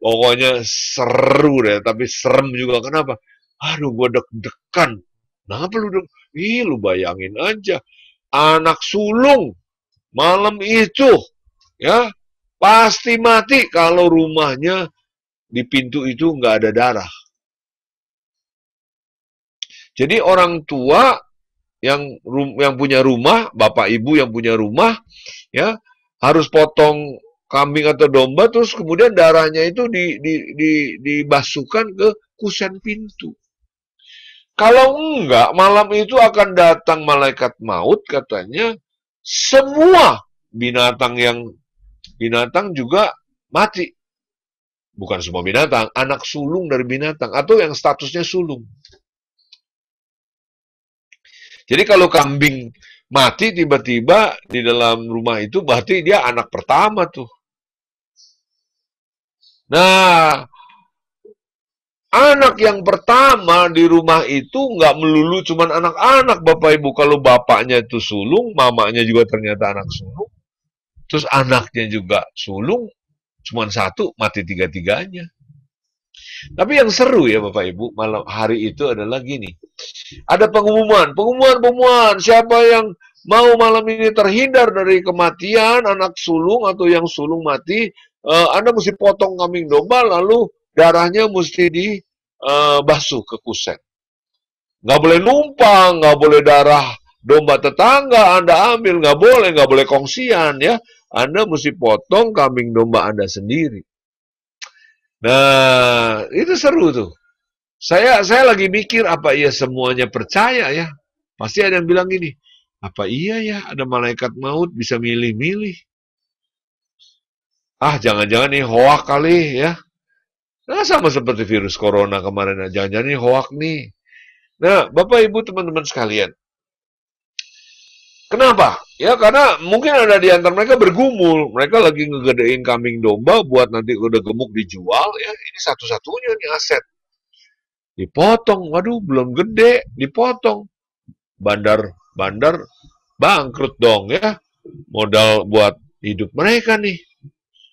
pokoknya seru deh, tapi serem juga. Kenapa? Aduh, gua deg-degan. Kenapa lu deg? Ih, lu bayangin aja. Anak sulung malam itu, ya, pasti mati kalau rumahnya di pintu itu nggak ada darah. Jadi orang tua yang punya rumah, bapak ibu yang punya rumah, ya, harus potong kambing atau domba, terus kemudian darahnya itu dibasuhkan ke kusen pintu. Kalau enggak, malam itu akan datang malaikat maut, katanya, semua binatang juga mati. Bukan semua binatang, anak sulung dari binatang, atau yang statusnya sulung. Jadi kalau kambing mati tiba-tiba di dalam rumah itu, berarti dia anak pertama tuh. Nah, anak yang pertama di rumah itu nggak melulu cuman anak-anak, Bapak Ibu. Kalau bapaknya itu sulung, mamanya juga ternyata anak sulung, terus anaknya juga sulung, cuman satu, mati tiga-tiganya. Tapi yang seru ya Bapak Ibu, malam hari itu adalah gini. Ada pengumuman, siapa yang mau malam ini terhindar dari kematian anak sulung atau yang sulung mati, Anda mesti potong kambing domba, lalu darahnya mesti dibasuh ke kusen. Nggak boleh numpang, nggak boleh darah domba tetangga Anda ambil, nggak boleh kongsian ya. Anda mesti potong kambing domba Anda sendiri. Nah, itu seru tuh. Saya lagi mikir, apa iya semuanya percaya ya? Pasti ada yang bilang gini, apa iya ya ada malaikat maut bisa milih-milih? Ah, jangan-jangan nih hoak kali ya. Nah, sama seperti virus corona kemarin, jangan-jangan nih hoak nih. Nah, Bapak Ibu teman-teman sekalian, kenapa? Ya karena mungkin ada di antara mereka bergumul. Mereka lagi ngegedein kambing domba buat nanti udah gemuk dijual. Ya ini satu-satunya nih aset. Dipotong, waduh belum gede, dipotong. Bandar bangkrut dong ya. Modal buat hidup mereka nih.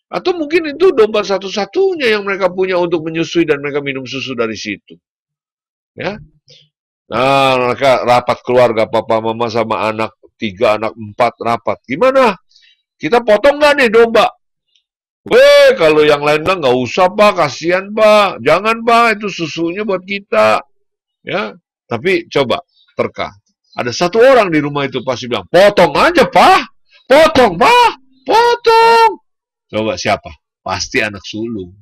Atau mungkin itu domba satu-satunya yang mereka punya untuk menyusui dan mereka minum susu dari situ. Ya. Nah, mereka rapat keluarga, papa, mama, sama anak 3, anak 4 rapat. Gimana? Kita potong nggak nih domba? Weh, kalau yang lain bilang nggak usah pak, kasihan pak. Jangan pak, itu susunya buat kita. Ya, tapi coba terka. Ada satu orang di rumah itu pasti bilang, potong aja pak, potong pak, potong. Coba siapa? Pasti anak sulung.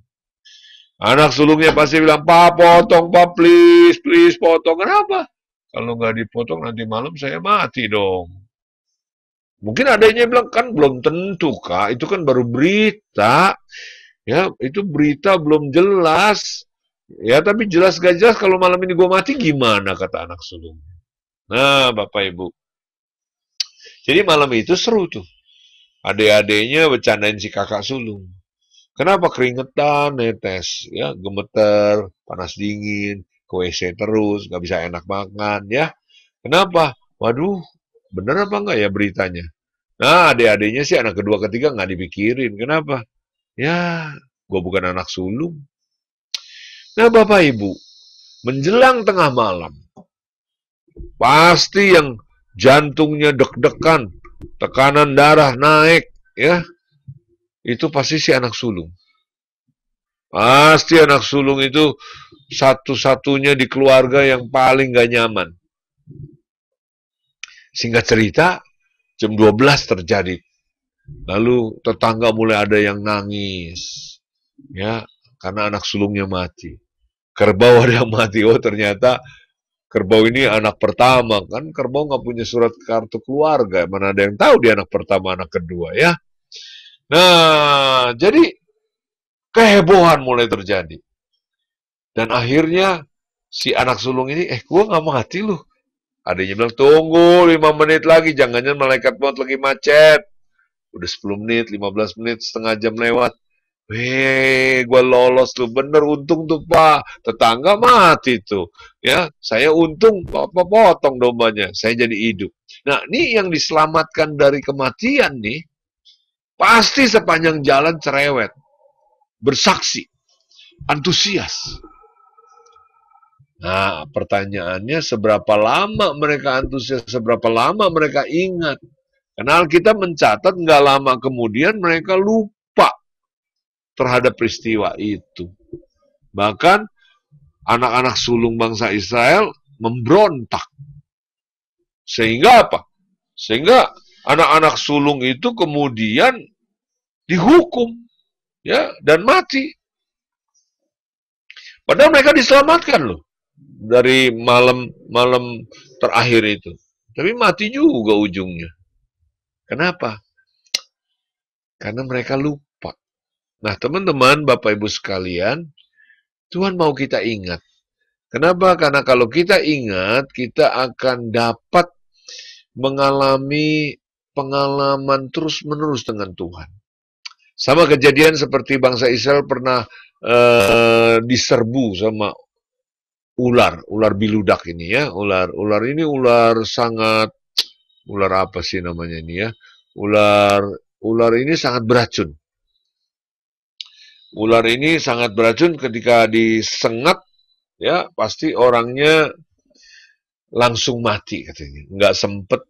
Anak sulungnya pasti bilang, Pak, potong, Pak, please, potong. Kenapa? Kalau nggak dipotong nanti malam saya mati dong. Mungkin adanya bilang, kan belum tentu, Kak. Itu kan baru berita. Ya, itu berita belum jelas. Ya, tapi jelas gak jelas kalau malam ini gue mati gimana, kata anak sulung. Nah, Bapak Ibu. Jadi malam itu seru tuh. Adik-adiknya bercandain si kakak sulung. Kenapa keringetan, netes, ya, gemeter, panas dingin, ke WC terus, nggak bisa enak makan, ya. Kenapa? Waduh, bener apa enggak ya beritanya? Nah, adik-adiknya sih anak kedua, ketiga nggak dipikirin. Kenapa? Ya, gue bukan anak sulung. Nah, Bapak Ibu, menjelang tengah malam, pasti yang jantungnya deg-degan, tekanan darah naik, ya. Itu pasti si anak sulung. Pasti anak sulung itu satu-satunya di keluarga yang paling gak nyaman. Singkat cerita, jam 12 terjadi. Lalu tetangga mulai ada yang nangis. Ya, karena anak sulungnya mati. Kerbau ada yang mati. Oh, ternyata Kerbau ini anak pertama, kan kerbau nggak punya surat kartu keluarga, mana ada yang tahu dia anak pertama, anak kedua ya. Nah, jadi kehebohan mulai terjadi. Dan akhirnya si anak sulung ini, gua nggak mati loh. Adanya bilang, tunggu 5 menit lagi, jangan-jangan malaikat maut lagi macet. Udah 10 menit, 15 menit, setengah jam lewat. Gua lolos tuh, bener untung tuh Pak, tetangga mati tuh, ya, saya untung, potong dombanya, saya jadi hidup. Nah, ini yang diselamatkan dari kematian nih, pasti sepanjang jalan cerewet, bersaksi, antusias. Nah, pertanyaannya seberapa lama mereka antusias, seberapa lama mereka ingat. Karena Alkitab mencatat nggak lama kemudian mereka lupa terhadap peristiwa itu. Bahkan anak-anak sulung bangsa Israel memberontak. Sehingga apa? Sehingga anak-anak sulung itu kemudian dihukum, ya, dan mati. Padahal mereka diselamatkan loh dari malam terakhir itu. Tapi mati juga ujungnya. Kenapa? Karena mereka lupa. Nah, teman-teman, Bapak Ibu sekalian, Tuhan mau kita ingat. Kenapa? Karena kalau kita ingat, kita akan dapat mengalami pengalaman terus-menerus dengan Tuhan. Sama kejadian seperti bangsa Israel pernah diserbu sama ular biludak ini ya. Ular ini ular apa sih namanya ini ya? Ular ini sangat beracun. Ular ini sangat beracun, ketika disengat ya pasti orangnya langsung mati katanya. Nggak sempet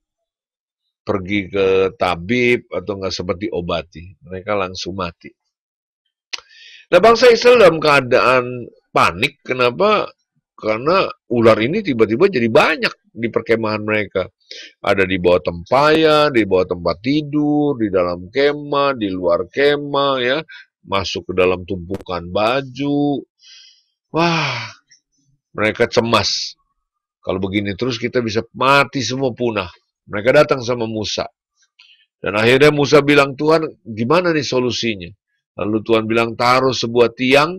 pergi ke tabib atau nggak sempat diobati. Mereka langsung mati. Nah, bangsa Israel dalam keadaan panik. Kenapa? Karena ular ini tiba-tiba jadi banyak di perkemahan mereka. Ada di bawah tempayan, di bawah tempat tidur, di dalam kemah, di luar kemah, ya, masuk ke dalam tumpukan baju. Wah, mereka cemas. Kalau begini terus kita bisa mati semua, punah. Mereka datang sama Musa. Dan akhirnya Musa bilang, Tuhan, gimana nih solusinya? Lalu Tuhan bilang, taruh sebuah tiang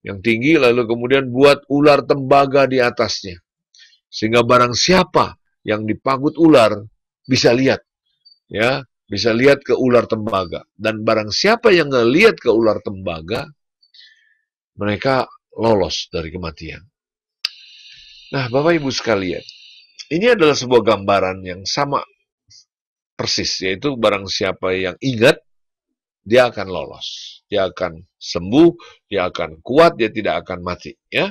yang tinggi, lalu kemudian buat ular tembaga di atasnya. Sehingga barang siapa yang dipagut ular bisa lihat, ya, bisa lihat ke ular tembaga. Dan barang siapa yang nggak lihat ke ular tembaga, mereka lolos dari kematian. Nah, Bapak Ibu sekalian, ini adalah sebuah gambaran yang sama persis, yaitu barang siapa yang ingat, dia akan lolos, dia akan sembuh, dia akan kuat, dia tidak akan mati, ya.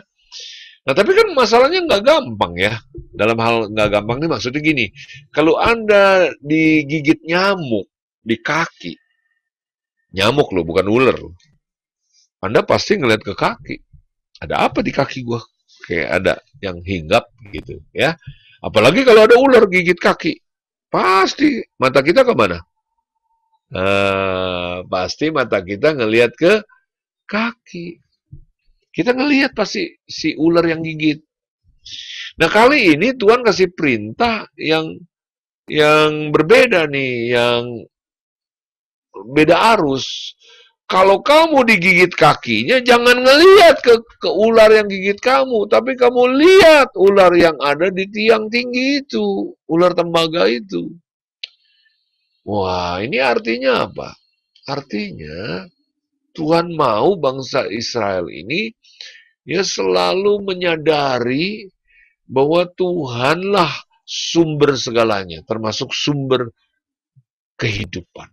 Nah, tapi kan masalahnya nggak gampang ya. Dalam hal nggak gampang ini maksudnya gini, kalau Anda digigit nyamuk di kaki, nyamuk loh, bukan ular, Anda pasti ngeliat ke kaki. Ada apa di kaki gua? Kayak ada yang hinggap gitu, ya. Apalagi kalau ada ular gigit kaki, pasti mata kita kemana? Pasti mata kita ngelihat ke kaki. Kita ngelihat pasti si ular yang gigit. Nah, kali ini Tuhan kasih perintah yang berbeda nih, yang beda arus. Kalau kamu digigit kakinya, jangan ngelihat ke ular yang gigit kamu, tapi kamu lihat ular yang ada di tiang tinggi itu, ular tembaga itu. Wah, ini artinya apa? Artinya Tuhan mau bangsa Israel ini ya selalu menyadari bahwa Tuhanlah sumber segalanya, termasuk sumber kehidupan.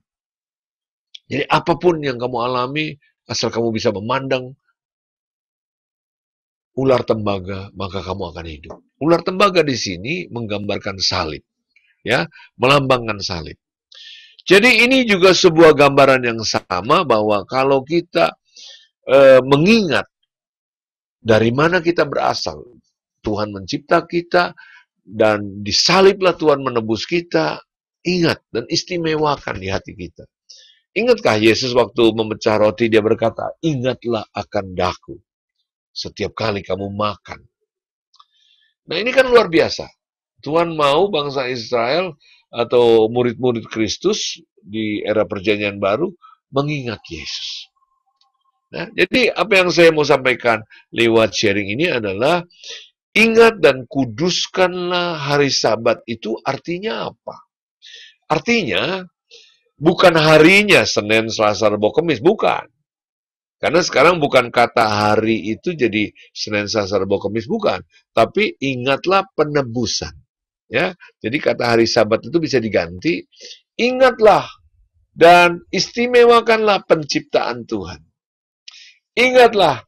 Jadi apapun yang kamu alami, asal kamu bisa memandang ular tembaga, maka kamu akan hidup. Ular tembaga di sini menggambarkan salib, ya, melambangkan salib. Jadi ini juga sebuah gambaran yang sama bahwa kalau kita mengingat dari mana kita berasal, Tuhan mencipta kita dan disaliblah Tuhan menebus kita, ingat dan istimewakan di hati kita. Ingatkah Yesus waktu memecah roti dia berkata, ingatlah akan daku setiap kali kamu makan. Nah ini kan luar biasa. Tuhan mau bangsa Israel atau murid-murid Kristus di era perjanjian baru mengingat Yesus. Nah, jadi apa yang saya mau sampaikan lewat sharing ini adalah ingat dan kuduskanlah hari Sabat itu artinya apa? Artinya bukan harinya Senin, Selasa, Rabu, Kamis, bukan. Karena sekarang bukan kata hari itu jadi Senin, Selasa, Rabu, Kamis, bukan. Tapi ingatlah penebusan. Ya, jadi kata hari Sabat itu bisa diganti, ingatlah dan istimewakanlah penciptaan Tuhan. Ingatlah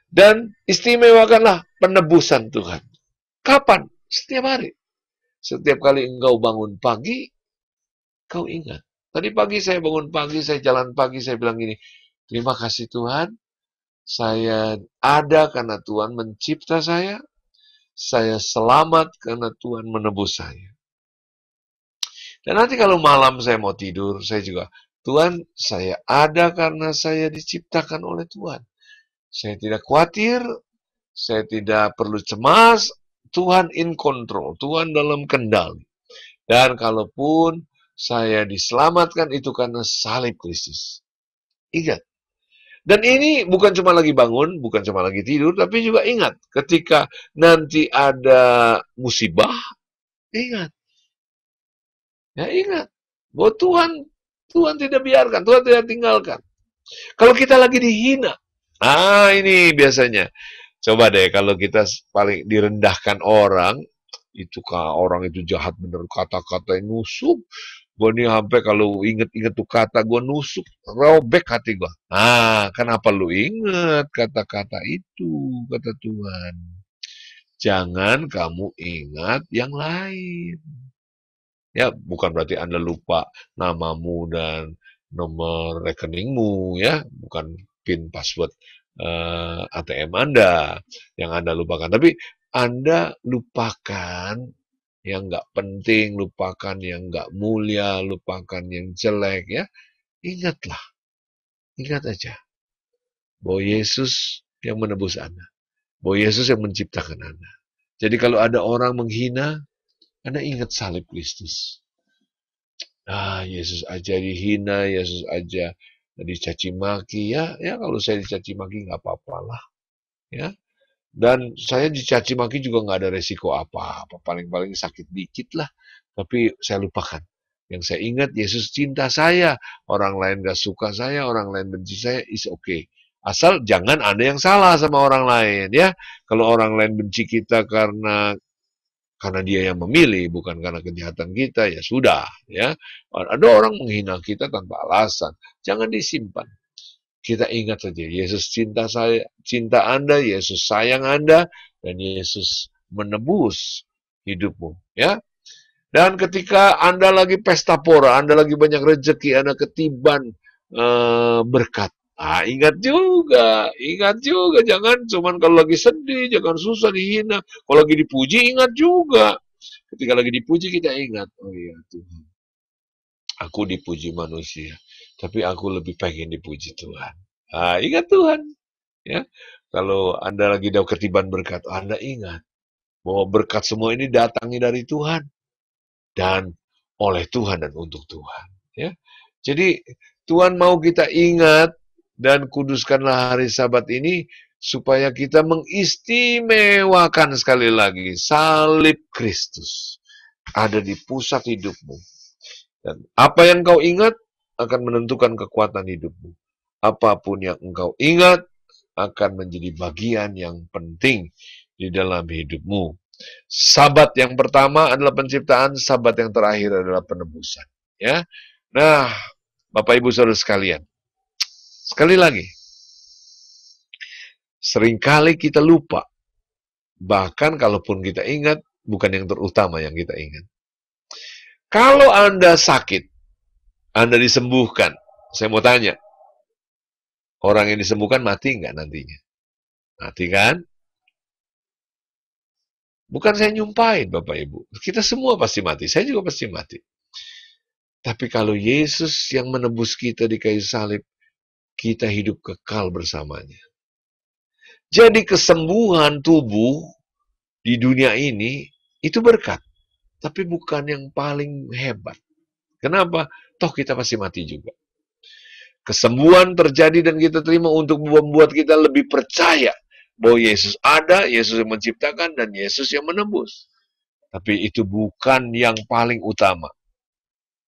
dan istimewakanlah penebusan Tuhan. Kapan? Setiap hari. Setiap kali engkau bangun pagi, kau ingat. Tadi pagi saya bangun pagi, saya jalan pagi, saya bilang gini, terima kasih Tuhan, saya ada karena Tuhan mencipta saya selamat karena Tuhan menebus saya. Dan nanti kalau malam saya mau tidur, saya juga, Tuhan, saya ada karena saya diciptakan oleh Tuhan. Saya tidak khawatir, saya tidak perlu cemas, Tuhan in control, Tuhan dalam kendali. Dan kalaupun saya diselamatkan itu karena salib Kristus. Ingat. Dan ini bukan cuma lagi bangun, bukan cuma lagi tidur, tapi juga ingat, ketika nanti ada musibah, ingat. Ya ingat, bahwa Tuhan tidak biarkan, Tuhan tidak tinggalkan. Kalau kita lagi dihina, ini biasanya. Coba deh kalau kita paling direndahkan orang, itu orang itu jahat bener, kata-kata yang nusuk. Gue nih sampai kalau inget-inget tuh kata, gue nusuk, robek hati gue. Kenapa lu inget kata-kata itu, kata Tuhan. Jangan kamu ingat yang lain. Ya, bukan berarti Anda lupa namamu dan nomor rekeningmu, ya, bukan PIN password ATM Anda yang Anda lupakan. Tapi Anda lupakan yang nggak penting, lupakan yang nggak mulia, lupakan yang jelek, ya. Ingatlah, ingat aja bahwa Yesus yang menebus Anda, bahwa Yesus yang menciptakan Anda. Jadi kalau ada orang menghina, Anda ingat salib Kristus. Yesus aja dihina, Yesus aja dicaci maki, ya kalau saya dicaci maki nggak apa-apalah, ya. Dan saya dicaci maki juga nggak ada resiko apa-apa, paling-paling sakit dikit lah. Tapi saya lupakan. Yang saya ingat, Yesus cinta saya. Orang lain gak suka saya, orang lain benci saya, is okay. Asal jangan ada yang salah sama orang lain, ya. Kalau orang lain benci kita karena dia yang memilih, bukan karena kejahatan kita, ya sudah, ya. Ada orang menghina kita tanpa alasan, jangan disimpan. Kita ingat saja, Yesus cinta saya, cinta Anda, Yesus sayang Anda, dan Yesus menebus hidupmu, ya. Dan ketika Anda lagi pesta pora, Anda lagi banyak rezeki, Anda ketiban berkat. Ingat juga, jangan cuman kalau lagi sedih, jangan susah dihina. Kalau lagi dipuji, ingat juga. Ketika lagi dipuji, kita ingat, oh iya Tuhan, aku dipuji manusia, tapi aku lebih pengen dipuji Tuhan. Ingat Tuhan, ya. Kalau Anda lagi dapat ketiban berkat, Anda ingat bahwa berkat semua ini datangnya dari Tuhan dan oleh Tuhan dan untuk Tuhan, ya. Jadi Tuhan mau kita ingat dan kuduskanlah hari Sabat ini supaya kita mengistimewakan sekali lagi salib Kristus ada di pusat hidupmu. Dan apa yang kau ingat akan menentukan kekuatan hidupmu. Apapun yang engkau ingat akan menjadi bagian yang penting di dalam hidupmu. Sabat yang pertama adalah penciptaan, sabat yang terakhir adalah penebusan, ya. Nah, Bapak Ibu Saudara sekalian, sekali lagi, seringkali kita lupa. Bahkan kalaupun kita ingat, bukan yang terutama yang kita ingat. Kalau Anda sakit, Anda disembuhkan, saya mau tanya, orang yang disembuhkan mati nggak nantinya? Mati kan? Bukan saya nyumpahin Bapak Ibu. Kita semua pasti mati. Saya juga pasti mati. Tapi kalau Yesus yang menebus kita di kayu salib, kita hidup kekal bersamanya. Jadi kesembuhan tubuh di dunia ini itu berkat, tapi bukan yang paling hebat. Kenapa? Toh kita pasti mati juga. Kesembuhan terjadi dan kita terima untuk membuat kita lebih percaya bahwa Yesus ada, Yesus yang menciptakan, dan Yesus yang menebus. Tapi itu bukan yang paling utama.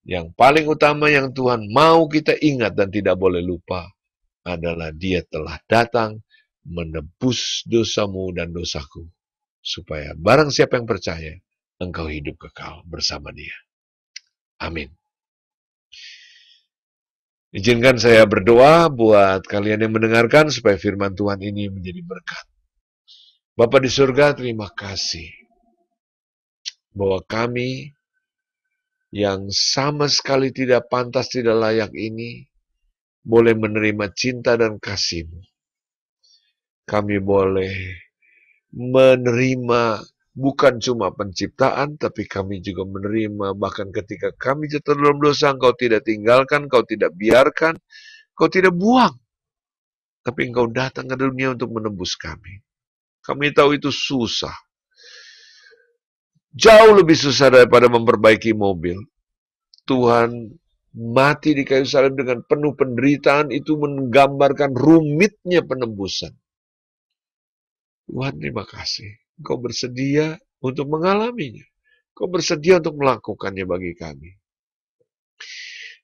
Yang paling utama yang Tuhan mau kita ingat dan tidak boleh lupa adalah Dia telah datang menebus dosamu dan dosaku. Supaya barang siapa yang percaya, engkau hidup kekal bersama Dia. Amin. Izinkan saya berdoa buat kalian yang mendengarkan supaya firman Tuhan ini menjadi berkat. Bapa di surga, terima kasih bahwa kami yang sama sekali tidak pantas, tidak layak ini, boleh menerima cinta dan kasih-Mu. Kami boleh menerima bukan cuma penciptaan, tapi kami juga menerima bahkan ketika kami jatuh dalam dosa, Engkau tidak tinggalkan, Engkau tidak biarkan, Engkau tidak buang. Tapi Engkau datang ke dunia untuk menebus kami. Kami tahu itu susah. Jauh lebih susah daripada memperbaiki mobil. Tuhan mati di kayu salib dengan penuh penderitaan, itu menggambarkan rumitnya penebusan. Tuhan, terima kasih. Engkau bersedia untuk mengalaminya. Engkau bersedia untuk melakukannya bagi kami.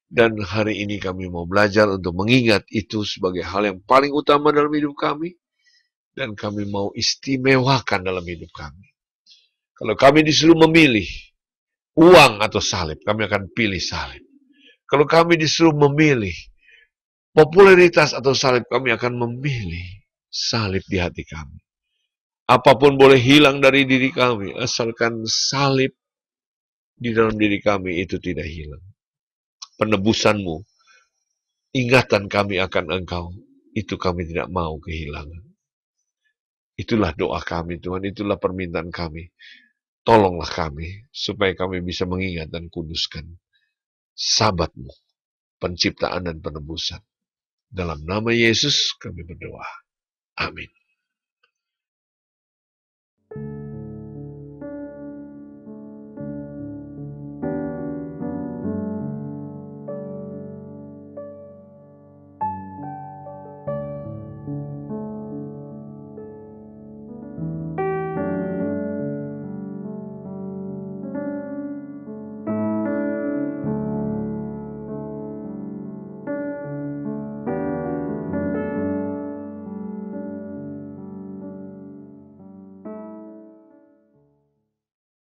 Dan hari ini kami mau belajar untuk mengingat itu sebagai hal yang paling utama dalam hidup kami. Dan kami mau istimewakan dalam hidup kami. Kalau kami disuruh memilih uang atau salib, kami akan pilih salib. Kalau kami disuruh memilih popularitas atau salib, kami akan memilih salib di hati kami. Apapun boleh hilang dari diri kami, asalkan salib di dalam diri kami itu tidak hilang. Penebusan-Mu, ingatan kami akan Engkau, itu kami tidak mau kehilangan. Itulah doa kami, Tuhan, itulah permintaan kami. Tolonglah kami, supaya kami bisa mengingat dan kuduskan Sabat-Mu, penciptaan dan penebusan. Dalam nama Yesus kami berdoa. Amin.